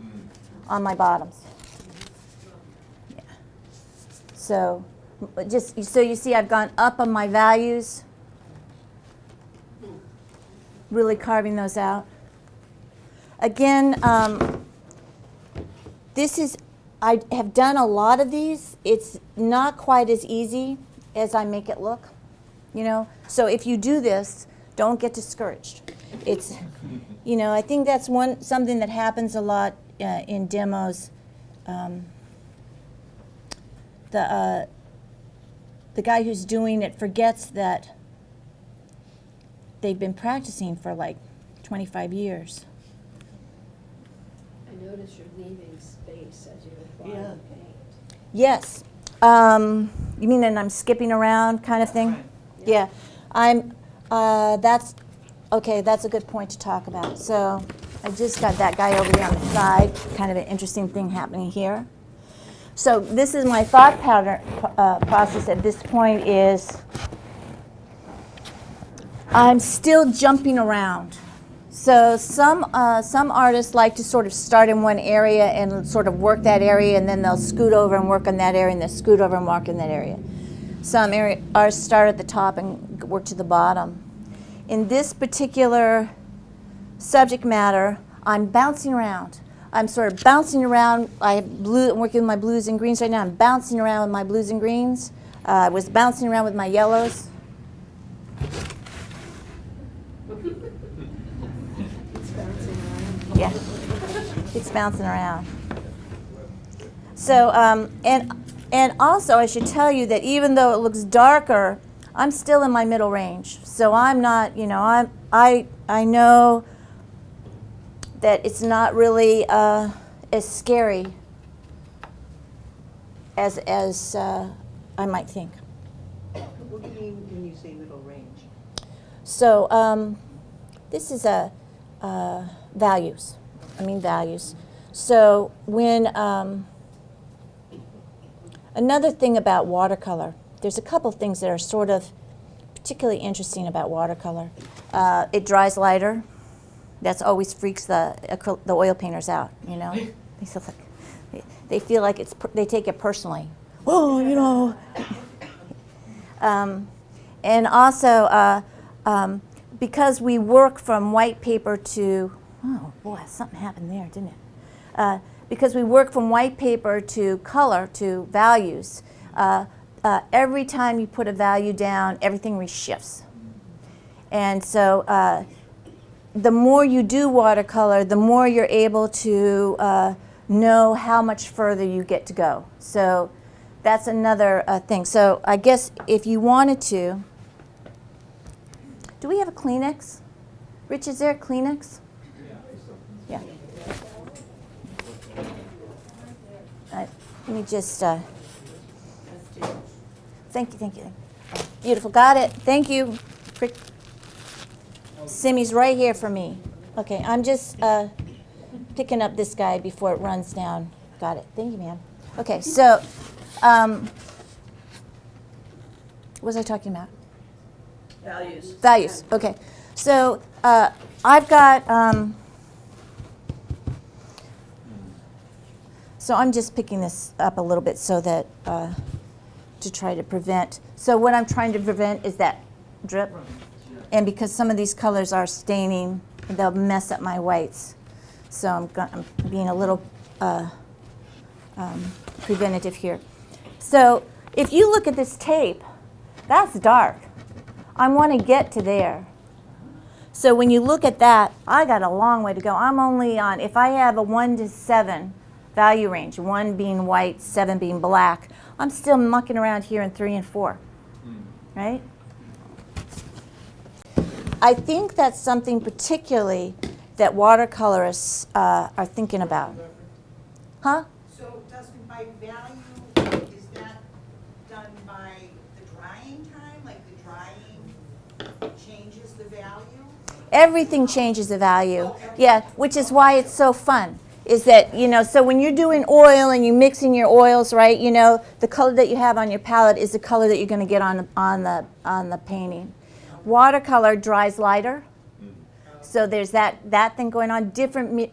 on my bottoms. Yeah. So you see I've gone up on my values, really carving those out. Again, I have done a lot of these. It's not quite as easy as I make it look, you know. So if you do this, don't get discouraged. It's, you know, I think that's something that happens a lot in demos. The guy who's doing it forgets that they've been practicing for like 25 years. I notice you're leaving space as you apply the paint. Yes. You mean that I'm skipping around kind of thing? Right. Yeah. That's okay, that's a good point to talk about. So I just got that guy over there on the side. Kind of an interesting thing happening here. So this is my thought pattern process at this point is I'm still jumping around. So some artists like to sort of start in one area and sort of work that area, and then they'll scoot over and work on that area, and they'll scoot over and work in that area. Some artists start at the top and work to the bottom. In this particular subject matter, I'm bouncing around. I'm sort of bouncing around. I'm working with my blues and greens right now. I'm bouncing around with my blues and greens. I was bouncing around with my yellows. Yeah, it's bouncing around. So, and also I should tell you that even though it looks darker, I'm still in my middle range. So I'm not, you know, I know that it's not really as scary as I might think. What do you mean when you say middle range? So this is values. I mean values. So when another thing about watercolor, there's a couple things that are sort of particularly interesting about watercolor. It dries lighter. That's always freaks the oil painters out. You know, they feel like they take it personally. Oh, you know. And also because we work from white paper to, oh boy, something happened there, didn't it? Because we work from white paper to color to values, every time you put a value down, everything reshifts. And so the more you do watercolor, the more you're able to know how much further you get to go. So that's another thing. So I guess if you wanted to, do we have a Kleenex? Rich, is there a Kleenex? Yeah. Let me just, thank you. Beautiful, got it, thank you. Simi's right here for me. Okay, I'm just picking up this guy before it runs down. Got it, thank you, ma'am. Okay, so, what was I talking about? Values. Values, okay. So I've got, so I'm just picking this up a little bit so that, to try to prevent. So what I'm trying to prevent is that drip. And because some of these colors are staining, they'll mess up my whites. So I'm being a little preventative here. So if you look at this tape, that's dark. I want to get to there. So when you look at that, I got a long way to go. I'm only on, if I have a 1 to 7 value range, 1 being white, 7 being black, I'm still mucking around here in 3 and 4, right? I think that's something particularly that watercolorists are thinking about. Huh? So, Dustin, by value, is that done by the drying time? Like the drying changes the value? Everything changes the value. Yeah, which is why it's so fun. Is that, you know, so when you're doing oil and you're mixing your oils, right, you know, the color that you have on your palette is the color that you're going to get on the painting. Watercolor dries lighter. So there's that thing going on. Different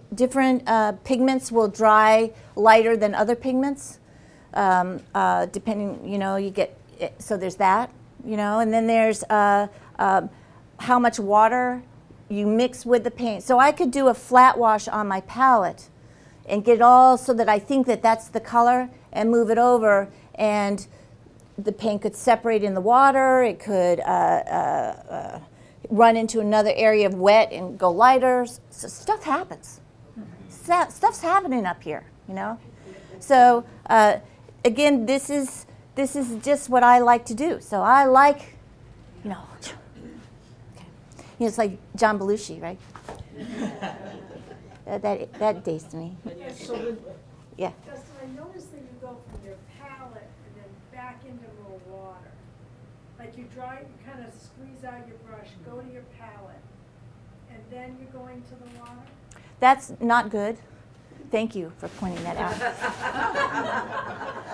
pigments will dry lighter than other pigments, depending, you know, you get, so there's that, you know, and then there's how much water you mix with the paint. So I could do a flat wash on my palette and get it all so that I think that that's the color and move it over, and the paint could separate in the water. It could run into another area of wet and go lighter. So stuff happens. Stuff's happening up here, you know. So again, this is just what I like to do. So I like, you know, it's like John Belushi, right? that dates me. Yeah. Dustin, I noticed that you go from your palette and then back into more water. Like you kind of squeeze out your brush, go to your palette, and then you're going to the water? That's not good. Thank you for pointing that out.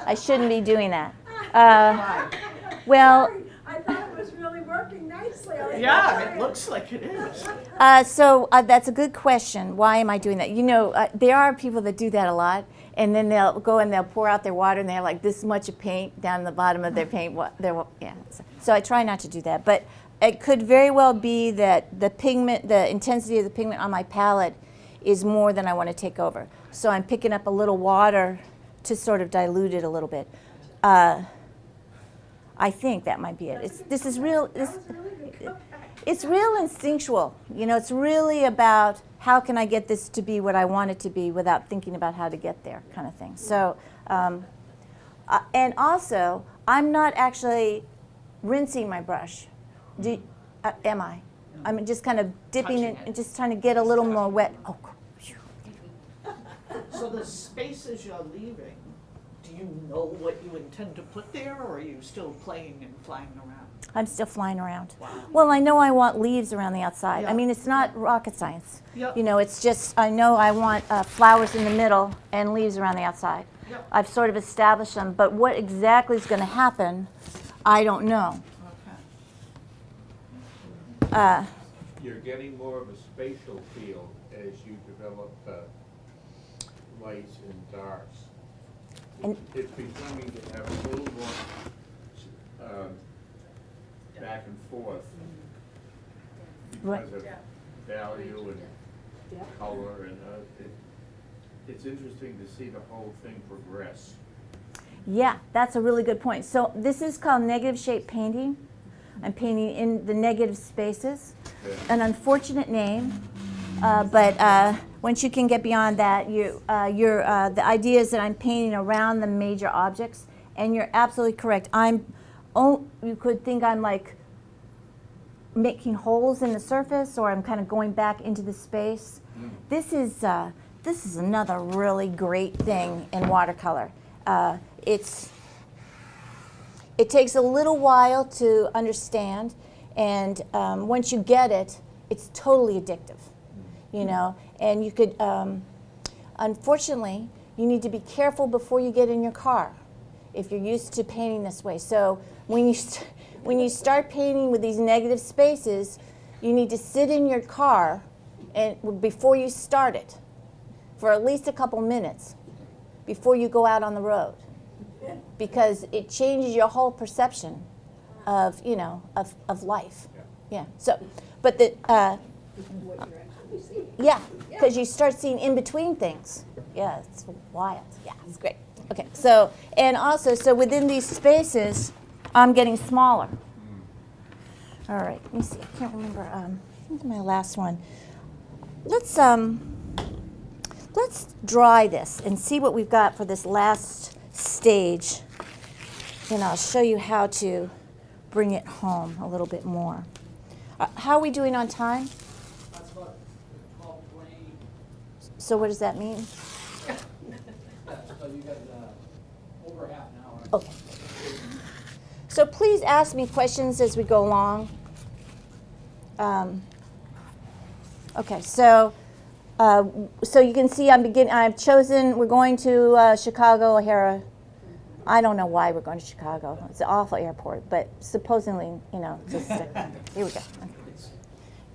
I shouldn't be doing that. Well, I thought it was really working nicely. I was Yeah, like, it looks like it is. so that's a good question. Why am I doing that? You know, there are people that do that a lot, and then they'll go and they'll pour out their water, and they have like this much of paint down the bottom of their paint. Yeah. So I try not to do that, but it could very well be that the pigment, the intensity of the pigment on my palette is more than I want to take over. So I'm picking up a little water to sort of dilute it a little bit. I think that might be it. This is real. It's real instinctual. You know, it's really about how can I get this to be what I want it to be without thinking about how to get there, kind of thing. So, and also, I'm not actually rinsing my brush. Am I? I'm just kind of dipping it and just trying to get a little more wet. Oh, phew. So the spaces you're leaving, do you know what you intend to put there, or are you still playing and flying around? I'm still flying around. Wow. Well, I know I want leaves around the outside. Yeah. I mean, it's not rocket science. Yep. You know, it's just, I know I want flowers in the middle and leaves around the outside. Yep. I've sort of established them, but what exactly is going to happen, I don't know. Okay. You're getting more of a spatial feel as you develop lights and darks. And- It's becoming to have a little more back and forth Right. because of value and color, and it's interesting to see the whole thing progress. Yeah, that's a really good point. So this is called negative shape painting. I'm painting in the negative spaces. An unfortunate name, but once you can get beyond that, the idea is that I'm painting around the major objects, and you're absolutely correct. You could think I'm like making holes in the surface, or I'm kind of going back into the space. This is another really great thing in watercolor. It takes a little while to understand, and once you get it, it's totally addictive, you know. And you could, unfortunately, you need to be careful before you get in your car if you're used to painting this way. So when you start painting with these negative spaces, you need to sit in your car and before you start it for at least a couple minutes before you go out on the road, because it changes your whole perception of, you know, of life. Yeah. So, but What you're actually seeing. yeah, because you start seeing in between things. Yeah, it's wild. Yeah, it's great. Okay. So, and also, so within these spaces, I'm getting smaller. All right. Let me see. I can't remember. What's my last one? Let's dry this and see what we've got for this last stage. Then I'll show you how to bring it home a little bit more. How are we doing on time? That's about 12:20. So what does that mean? Yeah, so you got over half an hour. Okay. So please ask me questions as we go along. Okay, so you can see I've chosen, we're going to Chicago O'Hara. I don't know why we're going to Chicago. It's an awful airport, but supposedly, you know, just here we go.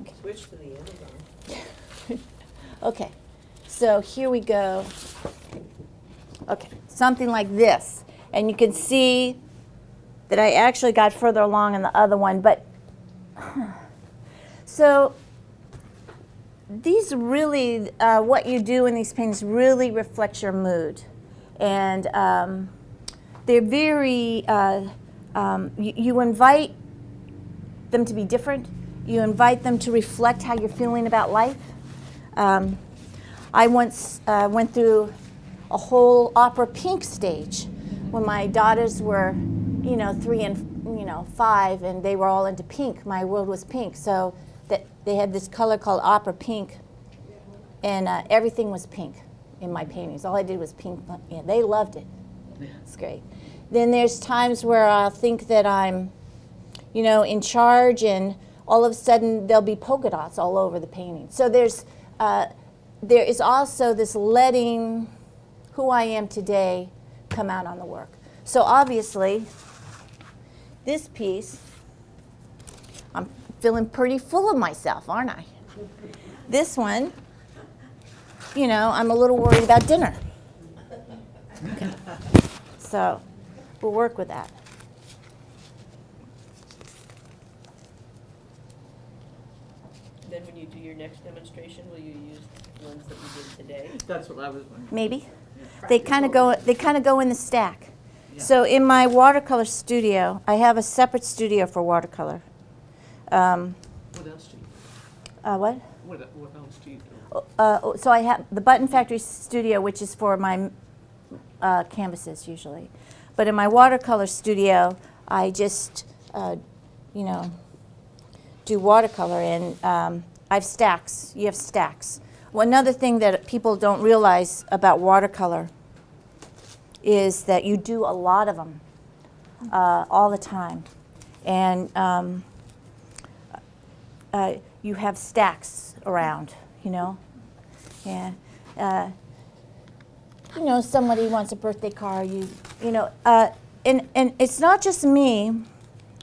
Okay. Switch to the Amazon. Okay, so here we go. Okay, something like this. And you can see that I actually got further along in the other one, but so these really, what you do in these paintings really reflects your mood. And they're very, you invite them to be different. You invite them to reflect how you're feeling about life. I once went through a whole opera pink stage when my daughters were, 3 and 5, and they were all into pink. My world was pink, so that they had this color called opera pink, and everything was pink in my paintings. All I did was pink. Yeah, they loved it. It's great. Then there's times where I'll think that I'm, in charge, and all of a sudden there'll be polka dots all over the painting. So there's there is also this letting who I am today come out on the work. So obviously, this piece, I'm feeling pretty full of myself, aren't I? This one, you know, I'm a little worried about dinner. Okay. So we'll work with that. Then when you do your next demonstration, will you use ones that you did today? That's what I was wondering. Maybe. They kind of go in the stack. So in my watercolor studio, I have a separate studio for watercolor. What else do you do? What? What else do you do? So I have the Button Factory studio, which is for my canvases usually. But in my watercolor studio, I just, you know, do watercolor, and I have stacks. You have stacks. Well, another thing that people don't realize about watercolor is that you do a lot of them all the time. And you have stacks around, you know. Yeah. You know, somebody wants a birthday card, you know. And it's not just me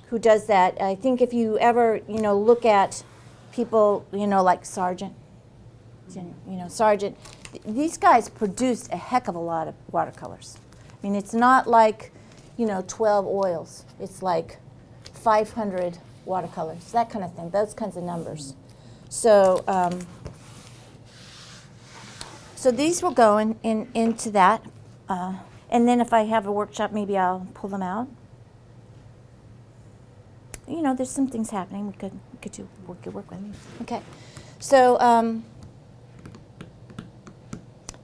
who does that. I think if you ever, you know, look at people, you know, like Sargent, these guys produced a heck of a lot of watercolors. I mean, it's not like, you know, 12 oils. It's like 500 watercolors, that kind of thing, those kinds of numbers. So, so these will go into that. And then if I have a workshop, maybe I'll pull them out. You know, there's some things happening we could work with. Okay, so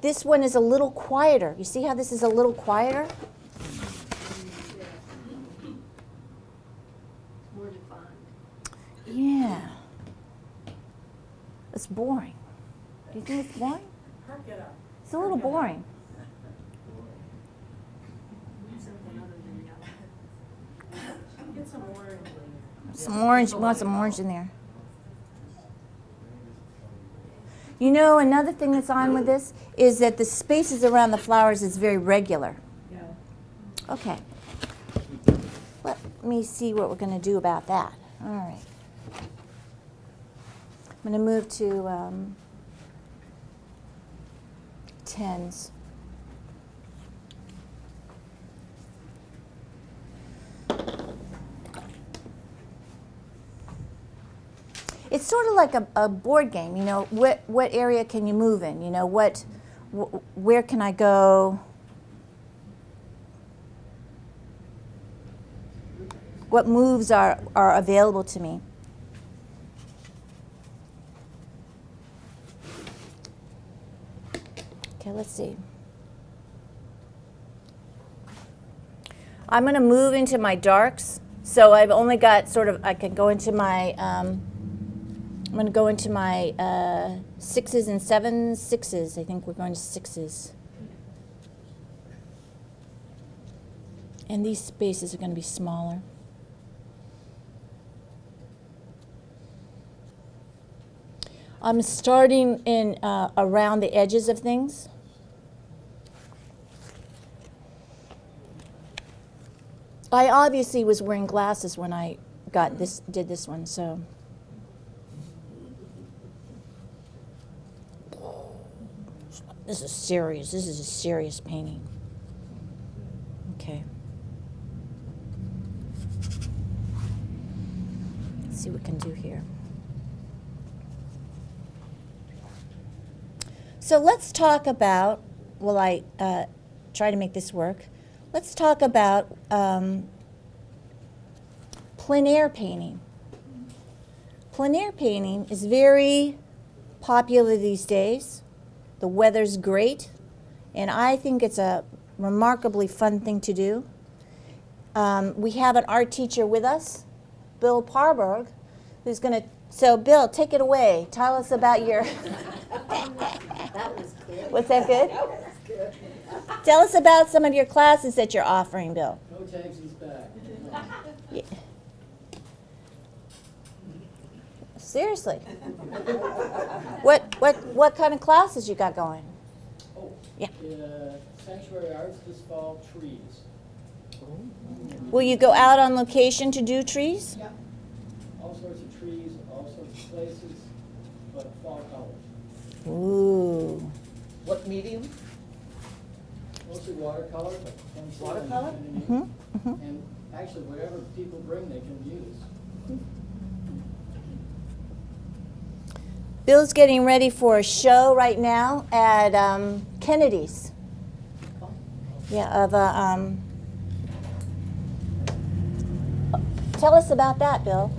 this one is a little quieter. You see how this is a little quieter? More defined. Yeah. It's boring. Do you think it's boring? Perk it up. It's a little boring. Something other than yellow. Get some orange in there. Some orange, you want some orange in there. You know, another thing that's on with this is that the spaces around the flowers is very regular. Yeah. Okay. Let me see what we're going to do about that. All right. I'm going to move to tens. It's sort of like a board game, you know. What area can you move in? You know, where can I go? What moves are available to me? Okay, let's see. I'm going to move into my darks. So I've only got sort of, I can go into my, I'm going to go into my 6s and 7s, 6s. I think we're going to 6s. And these spaces are going to be smaller. I'm starting in around the edges of things. I obviously was wearing glasses when I did this one, so. This is serious. This is a serious painting. Okay. Let's see what we can do here. So let's talk about, while I try to make this work, let's talk about plein air painting. Plein air painting is very popular these days. The weather's great, and I think it's a remarkably fun thing to do. We have an art teacher with us, Bill Parberg, who's going to, so Bill, take it away. Tell us about your, That was good. was that good? That was good. Tell us about some of your classes that you're offering, Bill. No tags, he's back. Yeah. Seriously. What kind of classes you got going? Oh. Yeah. Sanctuary Arts this fall, trees. Will you go out on location to do trees? Yeah. All sorts of trees, all sorts of places, but fall colors. Ooh. What medium? Mostly watercolor, but pencil. Watercolor? And actually, whatever people bring, they can use. Bill's getting ready for a show right now at Kennedy's. Yeah, of a. Tell us about that, Bill.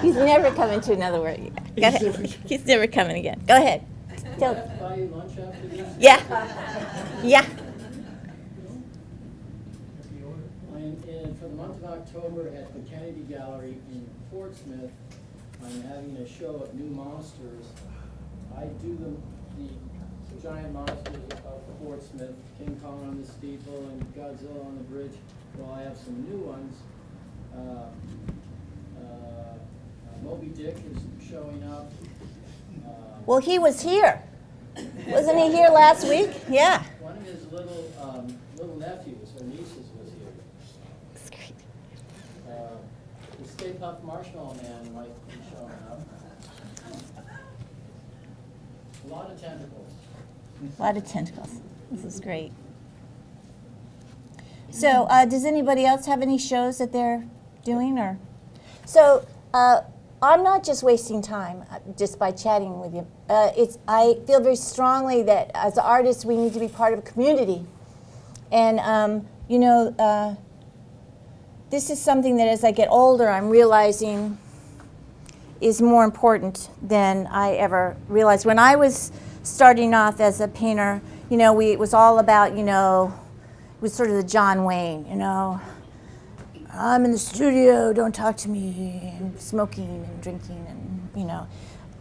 He's never coming to another word. Go ahead. He's never coming again. Go ahead. Tell. Buy you lunch after this? Yeah. Yeah. For the month of October at the Kennedy Gallery in Portsmouth, I'm having a show of new monsters. I do the giant monsters of Portsmouth, King Kong on the steeple and Godzilla on the bridge. Well, I have some new ones. Moby Dick is showing up. Well, he was here. Wasn't he here last week? Yeah. One of his little nephews or nieces was here. That's great. The Stay Puft Marshmallow Man might be showing up. A lot of tentacles. A lot of tentacles. This is great. So, does anybody else have any shows that they're doing, or? So, I'm not just wasting time just by chatting with you. I feel very strongly that as artists we need to be part of a community, and this is something that as I get older I'm realizing is more important than I ever realized. When I was starting off as a painter, it was all about, it was sort of the John Wayne, I'm in the studio, don't talk to me, and smoking and drinking and,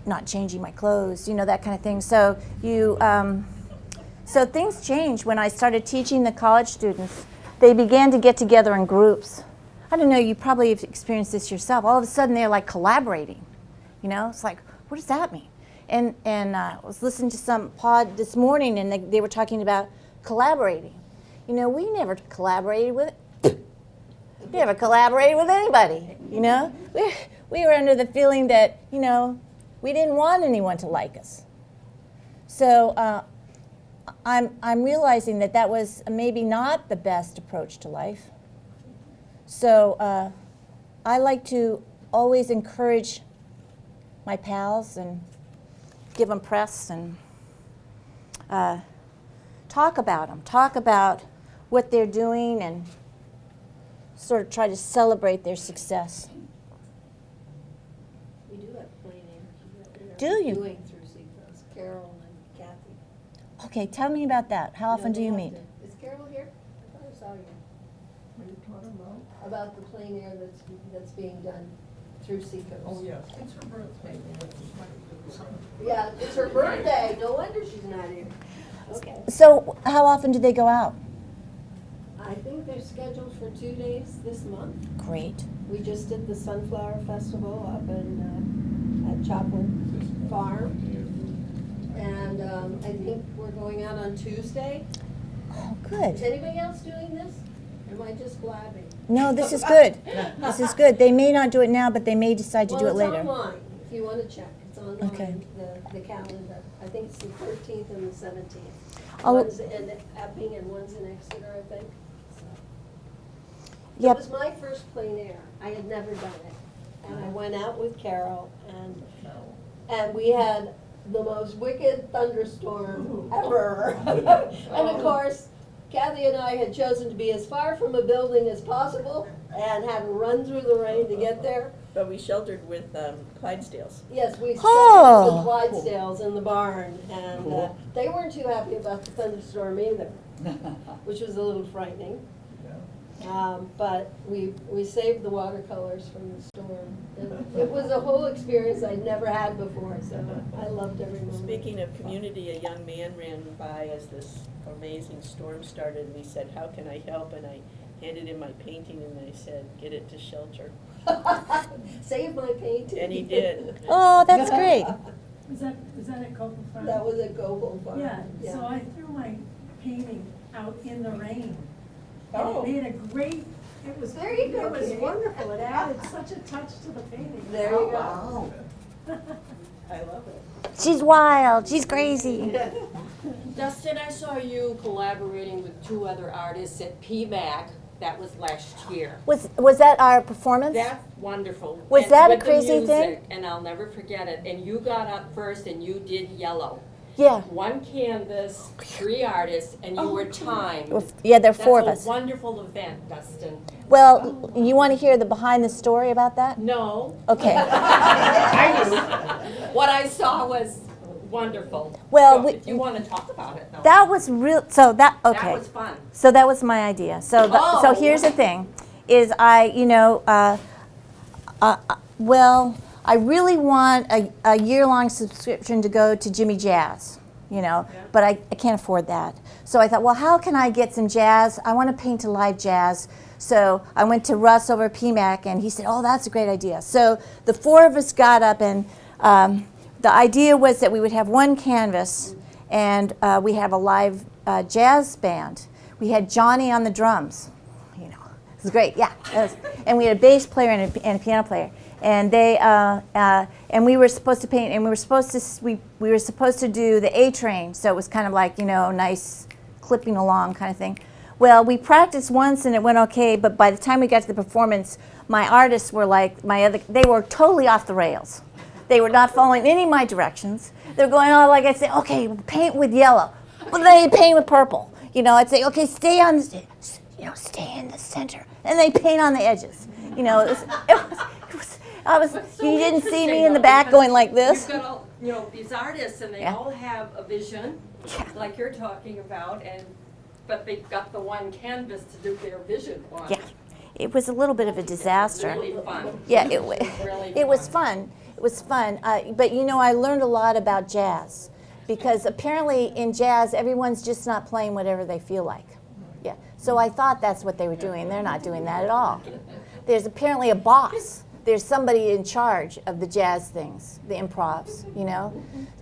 not changing my clothes, that kind of thing. So so things changed when I started teaching the college students. They began to get together in groups. I don't know, you probably have experienced this yourself. All of a sudden they're like collaborating, it's like, what does that mean? And I was listening to some pod this morning and they were talking about collaborating. We never collaborated with never collaborated with anybody, We were under the feeling that, we didn't want anyone to like us. So I'm realizing that was maybe not the best approach to life. So I like to always encourage my pals and give them press and talk about them, talk about what they're doing and sort of try to celebrate their success. We do have plein air. Do you? Doing through Seacoast, Carol and Kathy. Okay, tell me about that. How often do you they meet? have to- Is Carol here? I thought I saw you. What are you talking about? About the plein air that's being done through Seacoast. Oh, yes, it's her birthday. Yeah, it's her birthday, no wonder she's not here. Okay. So how often do they go out? I think they're scheduled for 2 days this month. Great. We just did the Sunflower Festival up in, at Choplin Farm. And I think we're going out on Tuesday. Oh, Is good. anybody else doing this? Or am I just blabbing? No, this is good. This is good. They may not do it now, but they may decide to do it Well, later. it's online, if you want to check. It's online, Okay. the calendar. I think it's the 13th and the 17th. Oh. One's in Epping and one's in Exeter, I think. So. It Yep. was my first plein air. I had never done it. And I went out with Carol and we had the most wicked thunderstorm ever. And of course, Kathy and I had chosen to be as far from a building as possible and had to run through the rain to get there. But we sheltered with Clydesdales. Yes, we Oh. started with Clydesdales in the barn, and they weren't too happy about the thunderstorm either, which was a little frightening. But we saved the watercolors from the storm. It was a whole experience I'd never had before, so I loved every moment. Speaking of community, a young man ran by as this amazing storm started, and he said, "How can I help?" And I handed in my painting and I said, get it to shelter. Save my painting. And he did. Oh, that's great. Was that at Copeland Farm? That was a Goble farm. Yeah, so I threw my painting out in the rain. And Oh. it made a great, it was, There you go, it was Kitty. wonderful. It added such a touch to the painting. There you go. Wow. I love it. She's wild. She's crazy. Dustin, I saw you collaborating with 2 other artists at PMAC. That was last year. Was that our performance? That's wonderful. Was And that a with the crazy music, thing? And I'll never forget it. And you got up first and you did yellow. Yeah. 1 canvas, 3 artists, and you were timed. Yeah, there are 4 of That's us. a wonderful event, Dustin. Well, you want to hear the behind the story about that? No, Okay. what I saw was wonderful. Well, So we- if you want to talk about it, though. That was real. So that okay. That was fun. So that was my idea. So so Oh. here's the thing, is well, I really want a year-long subscription to go to Jimmy Jazz, but I can't afford that. So I thought, well, how can I get some jazz? I want to paint to live jazz. So I went to Russ over at PMAC, and he said, oh, that's a great idea. So the 4 of us got up, and the idea was that we would have 1 canvas, and we have a live jazz band. We had Johnny on the drums. It was great, yeah. And we had a bass player and a piano player. And they and we were supposed to paint, and we were supposed to do the A Train, so it was kind of like nice clipping along kind of thing. Well, we practiced once and it went okay, but by the time we got to the performance, my artists were like they were totally off the rails. They were not following any of my directions. They're going on like I'd say, okay, paint with yellow. Well, they paint with purple. I'd say, okay, stay on the, stay in the center, and they paint on the edges. You didn't see me in the back going like this. You've got all, these artists, and they Yeah. all have a vision, like you're talking about, but they've got the 1 canvas to do their vision on. Yeah, it was a little bit of a disaster. Really fun. Yeah, Really it was fun. It was fun. But I learned a lot about jazz, because apparently in jazz, everyone's just not playing whatever they feel like. Yeah. So I thought that's what they were doing. They're not doing that at all. There's apparently a boss. There's somebody in charge of the jazz things, the improvs,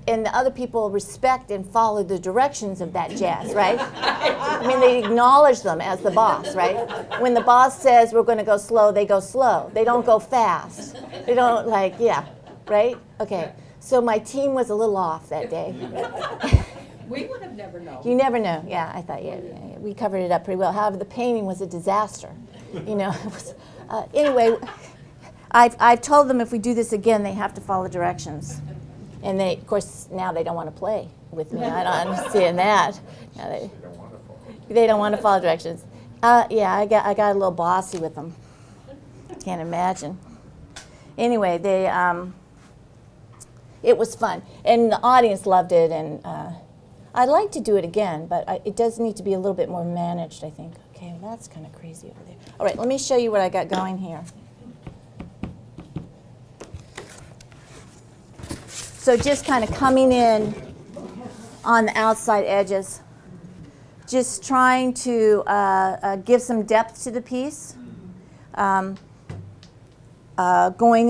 and the other people respect and follow the directions of that jazz, right? I mean, they acknowledge them as the boss, right? When the boss says we're going to go slow, they go slow. They don't go fast. They don't right? Okay. So my team was a little off that day. We would have never known. You never know. Yeah, I thought, yeah, we covered it up pretty well. However, the painting was a disaster. It was, anyway, I've told them if we do this again, they have to follow directions. And they, of course, now they don't want to play with me. I don't understand that. Now they don't want to follow directions. Yeah, I got a little bossy with them. Can't imagine. Anyway, it was fun, and the audience loved it. And I'd like to do it again, but it does need to be a little bit more managed, I think. Okay, well, that's kind of crazy over there. All right, let me show you what I got going here. So just kind of coming in on the outside edges, just trying to give some depth to the piece. Going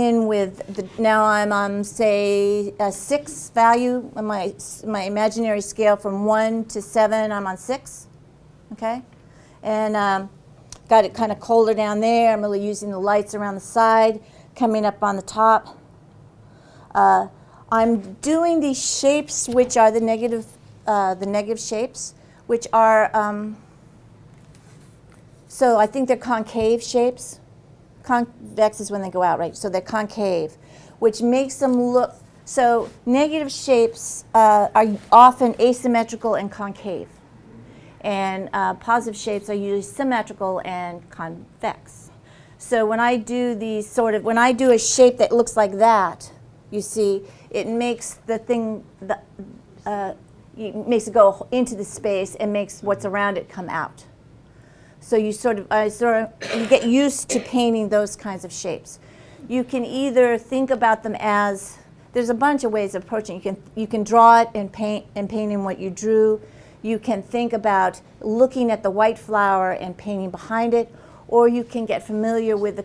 in with, now I'm on, say, a 6 value on my imaginary scale from 1 to 7, I'm on 6, okay? And got it kind of colder down there. I'm really using the lights around the side, coming up on the top. I'm doing these shapes, which are the negative shapes, which are, so I think they're concave shapes. Convex is when they go out, right? So they're concave, which makes them look, so negative shapes are often asymmetrical and concave. And positive shapes are usually symmetrical and convex. So when I do these when I do a shape that looks like that, you see, it makes the thing, it makes it go into the space and makes what's around it come out. So you you get used to painting those kinds of shapes. You can either think about them as, there's a bunch of ways of approaching. You can draw it and paint in what you drew. you can think about looking at the white flower and painting behind it, or you can get familiar with the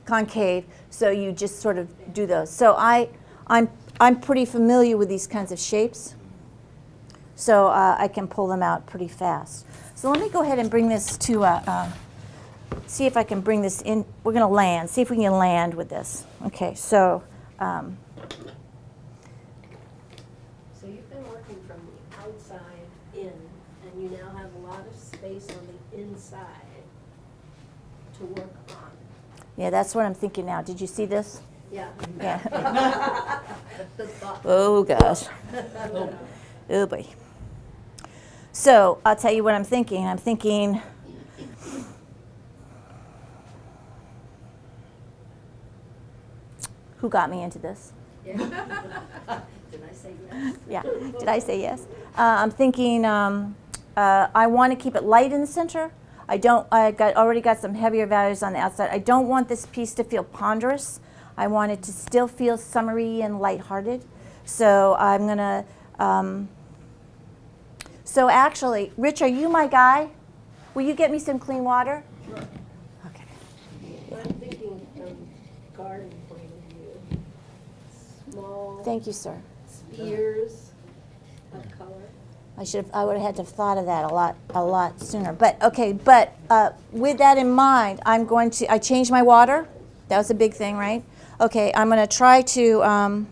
concave, so you just sort of do those. So I'm pretty familiar with these kinds of shapes, so I can pull them out pretty fast. So let me go ahead and bring this to see if I can bring this in. We're going to land, see if we can land with this. Okay, so. So you've been working from the outside in, and you now have a lot of space on the inside to work on. Yeah, that's what I'm thinking now. Did you see this? Yeah. Yeah. The thought. Oh, gosh. Oh, boy. So I'll tell you what I'm thinking. I'm thinking, who got me into this? Yeah. Did I say yes? Yeah. Did I say yes? I'm thinking I want to keep it light in the center. Already got some heavier values on the outside. I don't want this piece to feel ponderous. I want it to still feel summery and lighthearted. So I'm gonna. So actually, Rich, are you my guy? Will you get me some clean water? Sure. Okay. I'm thinking from garden point of view. Small Thank you, sir. spears of color. I would have had to have thought of that a lot sooner. But okay, but with that in mind, I changed my water. That was a big thing, right? Okay, I'm going to try to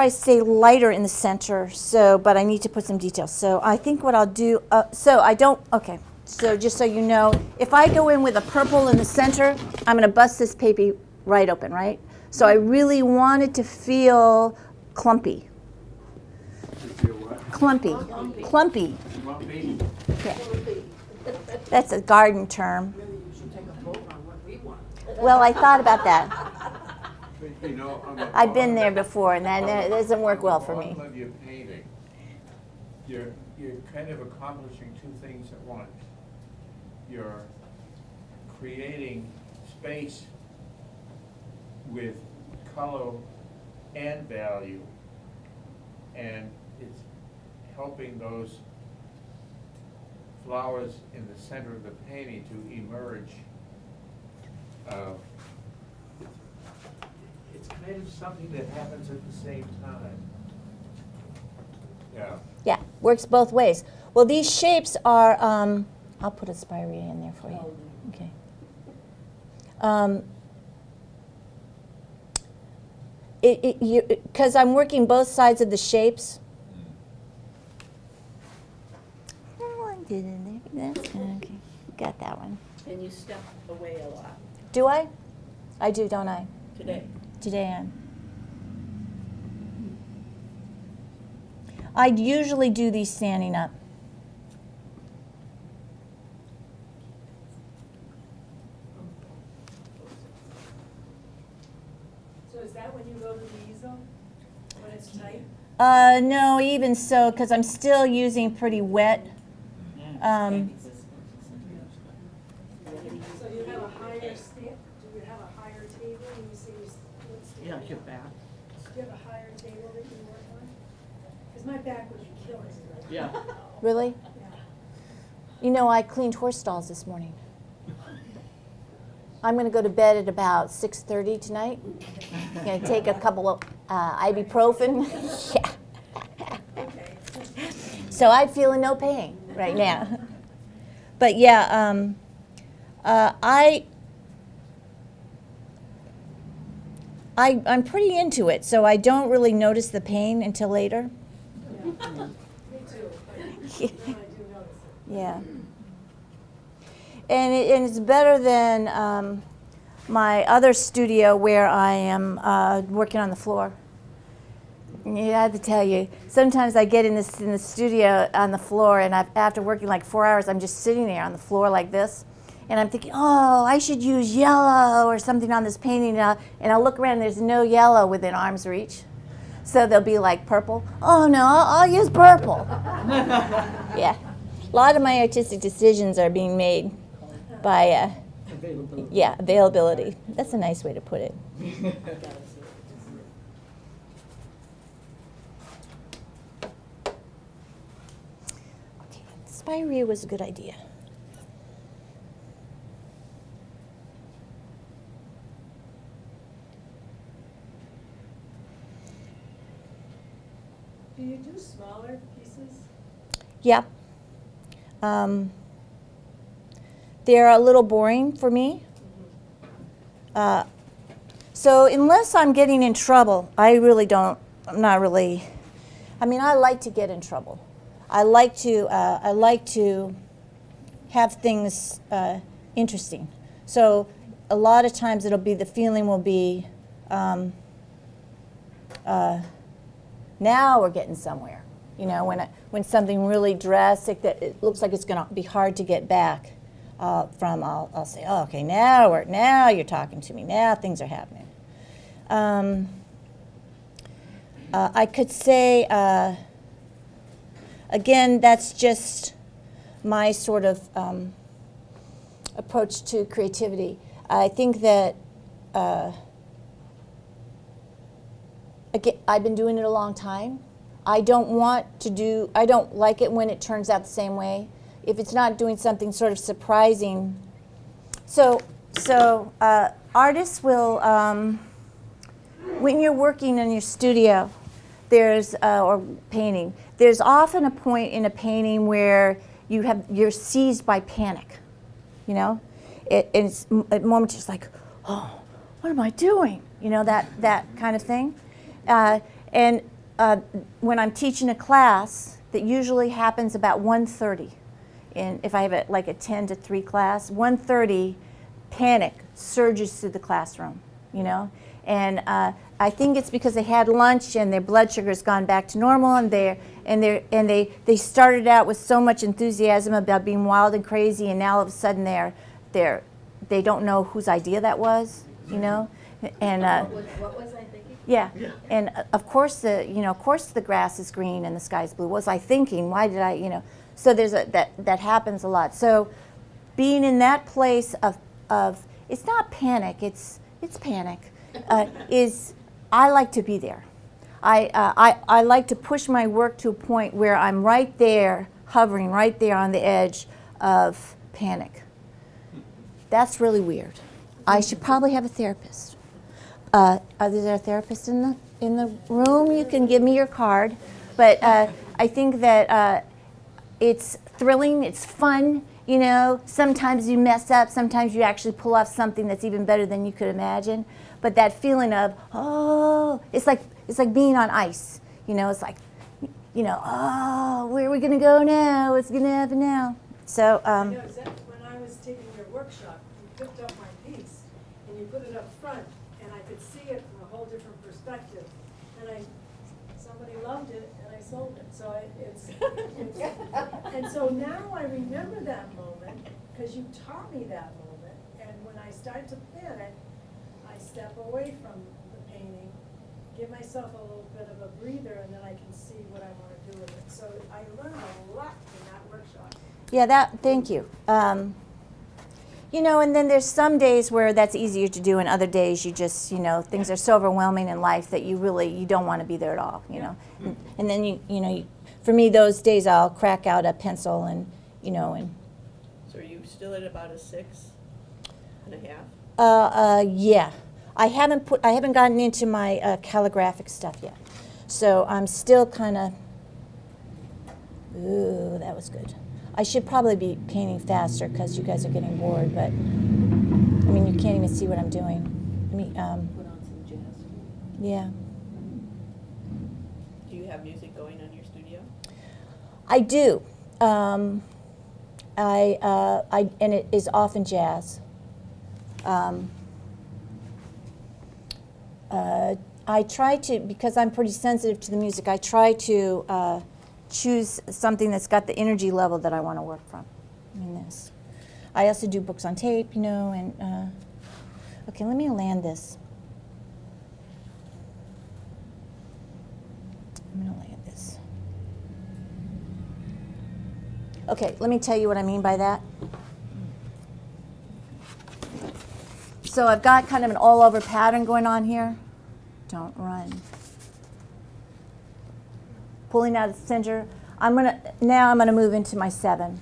stay lighter in the center. But I need to put some details. So I think what I'll do. Okay. So just so you know, if I go in with a purple in the center, I'm going to bust this paper right open, right? So I really want it to feel clumpy. Clumpy. Clumpy. Yeah. That's a garden term. Maybe you should take a vote on what we want. Well, I thought about that. You know, I've been there before, and that doesn't work well for me. On the bottom of your painting, you're kind of accomplishing two things at once. You're creating space with color and value, and it's helping those flowers in the center of the painting to emerge. It's kind of something that happens at the same time. Yeah. Yeah, works both ways. Well, these shapes are, I'll put a spirea in there for you. Okay. Because I'm working both sides of the shapes. Oh, I did it there. Okay, got that one. And you step away a lot Do I? I do, don't I? today. Today I usually do these standing up. So is that when you go to the easel? When it's tight? No, even so, because I'm still using pretty wet. So you have a higher stick? Do you have a higher table when you say what's the? Yeah, your back. Do you have a higher table that you work on? Because my back would be killing me right Yeah. now. Really? Yeah. You know, I cleaned horse stalls this morning. I'm going to go to bed at about 6:30 tonight. I'm going to take a couple of ibuprofen. Yeah. Okay. So I'm feeling no pain right now. But yeah, I'm pretty into it, so I don't really notice the pain until later. Me too. But now I do notice it. Yeah. And it's better than my other studio where I am working on the floor. Yeah, I have to tell you, sometimes I get in the studio on the floor, and after working like 4 hours, I'm just sitting there on the floor like this, and I'm thinking, oh, I should use yellow or something on this painting, and I'll look around, and there's no yellow within arm's reach. So they'll be like purple. Oh no, I'll use purple. Yeah, a lot of my artistic decisions are being made by availability. That's a nice way to put it. Spirea was a good idea. Do you do smaller pieces? Yeah. They're a little boring for me. So unless I'm getting in trouble, I really don't, I'm not really, I mean, I like to get in trouble. I like to have things interesting. So a lot of times it'll be, the feeling will be, now we're getting somewhere. You know, when something really drastic that it looks like it's going to be hard to get back from, I'll say, oh, okay, now you're talking to me. Now things are happening. I could say, again, that's just my sort of approach to creativity. I think that, again, I've been doing it a long time. I don't like it when it turns out the same way. If it's not doing something sort of surprising. So artists will, when you're working in your studio, or painting, there's often a point in a painting where you're seized by panic, you know? It's at moments just like, oh, what am I doing? You know, that kind of thing. And when I'm teaching a class, that usually happens about 1:30. And if I have like a 10 to 3 class, 1:30, panic surges through the classroom, you know? And I think it's because they had lunch and their blood sugar's gone back to normal, and they started out with so much enthusiasm about being wild and crazy, and now all of a sudden they don't know whose idea that was, you know? And What was I thinking? yeah, and of course the grass is green and the sky's blue. What was I thinking? Why did I, you know? So there's that happens a lot. So being in that place of it's not panic, it's panic. I like to be there. I like to push my work to a point where I'm right there, hovering right there on the edge of panic. That's really weird. I should probably have a therapist. Is there a therapist in the room? You can give me your card. But I think that it's thrilling, it's fun. You know, sometimes you mess up, sometimes you actually pull off something that's even better than you could imagine. But that feeling of, oh, it's like being on ice. You know, it's like, you know, oh, where are we going to go now? What's going to happen now? So, I know exactly. When I was taking your workshop, you picked up my piece and you put it up front, and I could see it from a whole different perspective. And somebody loved it, and I sold it. So and so now I remember that moment because you taught me that moment. And when I start to plan it, I step away from the painting, give myself a little bit of a breather, and then I can see what I want to do with it. So I learned a lot in that workshop. yeah, thank you. You know, and then there's some days where that's easier to do, and other days you just, you know, things are so overwhelming in life that you don't want to be there at all, you know. And then you know, for me, those days I'll crack out a pencil and, you know, and. So are you still at about a 6.5? Yeah. I haven't gotten into my calligraphic stuff yet. So I'm still kind of, ooh, that was good. I should probably be painting faster because you guys are getting bored, but, I mean, you can't even see what I'm doing. Put on some jazz. Yeah. Do you have music going on your studio? I do. And it is often jazz. I try to, because I'm pretty sensitive to the music, I try to choose something that's got the energy level that I want to work from. I mean, this. I also do books on tape, you know, and, okay, let me land this. I'm going to land this. Okay, let me tell you what I mean by that. So I've got kind of an all-over pattern going on here. Don't run. Pulling out the center. now I'm gonna move into my 7.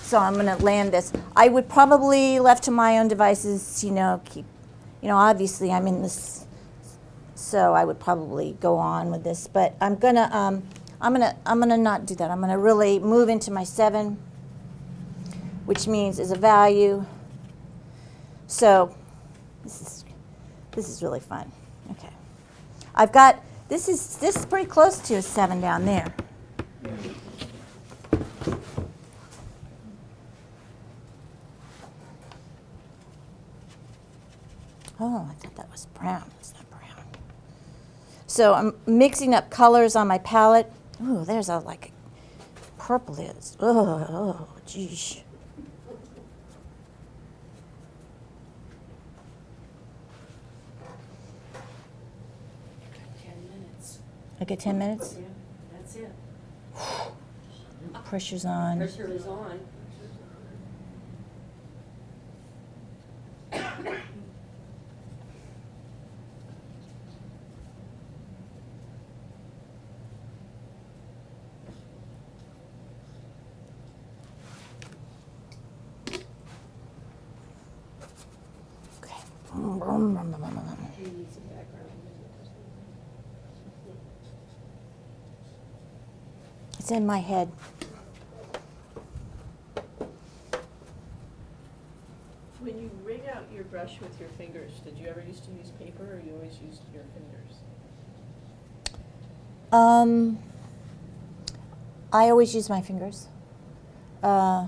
So I'm gonna land this. I would probably, left to my own devices, keep, obviously I'm in this, so I would probably go on with this. But I'm gonna not do that. I'm gonna really move into my 7, which means is a value. So this is really fun. Okay, I've got this is pretty close to a 7 down there. Oh, I thought that was brown. It's not brown. So I'm mixing up colors on my palette. Ooh, there's a purple is. Oh, geez. I get 10 minutes? Yeah, that's it. Pressure's on. Pressure is on. It's in my head. When you rig out your brush with your fingers, did you ever used to use paper or you always used your fingers? I always use my fingers. I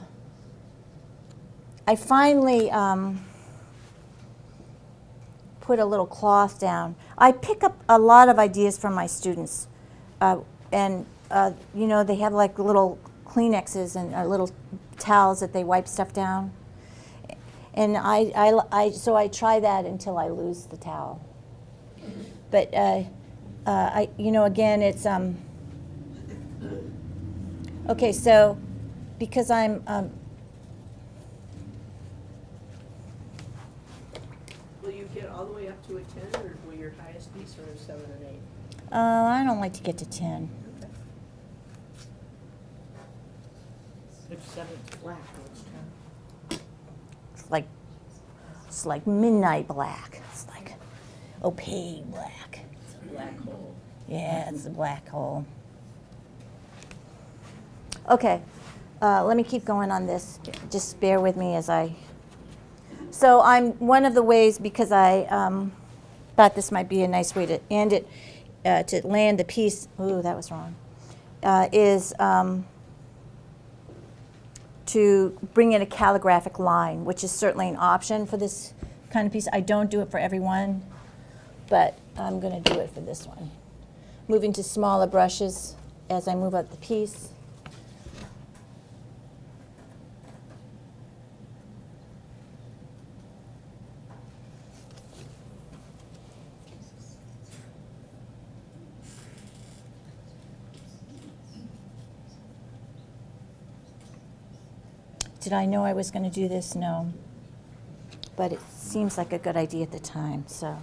finally put a little cloth down. I pick up a lot of ideas from my students, and they have like little Kleenexes and little towels that they wipe stuff down. And so I try that until I lose the towel. But again, it's okay. So because I'm Will you get all the way up to a 10, or will your highest be sort of 7 and 8? I don't like to get to 10. Okay. If 7's black, what's 10? It's like midnight black. It's like opaque black. It's a black hole. Yeah, it's a black hole. Okay, let me keep going on this. Just bear with me as I. So one of the ways, because I thought this might be a nice way to end it, to land the piece. Ooh, that was wrong. Is to bring in a calligraphic line, which is certainly an option for this kind of piece. I don't do it for everyone, but I'm going to do it for this one. Moving to smaller brushes as I move up the piece. Did I know I was going to do this? No. But it seems like a good idea at the time, so.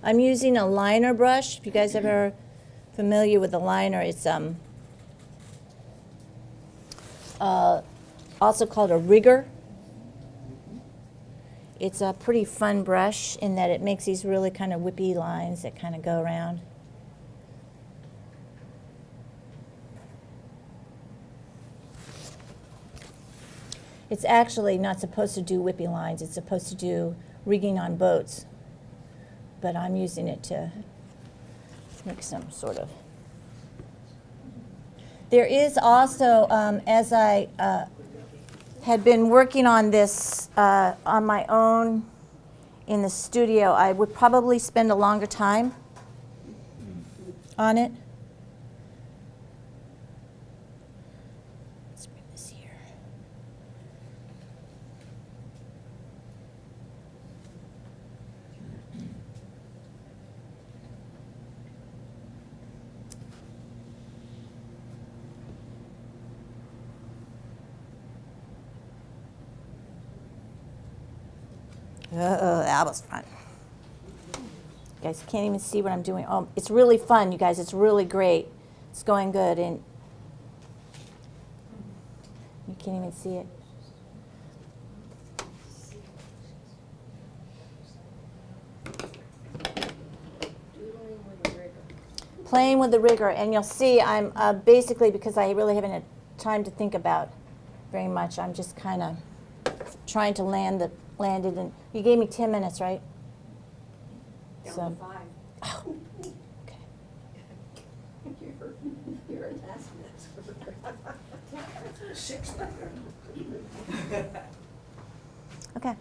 I'm using a liner brush. If you guys ever familiar with the liner, it's also called a rigger. It's a pretty fun brush in that it makes these really kind of whippy lines that kind of go around. It's actually not supposed to do whippy lines. It's supposed to do rigging on boats. But I'm using it to make some sort of. There is also, as I had been working on this on my own in the studio, I would probably spend a longer time on it. Let's bring this here. That was fun. You guys can't even see what I'm doing. Oh, it's really fun, you guys. It's really great. It's going good, and you can't even see it. Doodling with a rigger. Playing with the rigger, and you'll see I'm basically, because I really haven't had time to think about very much, I'm just kind of trying to land it, and you gave me 10 minutes, right? Down to 5. Oh, okay. You're a taskmaster. 6 better. Okay.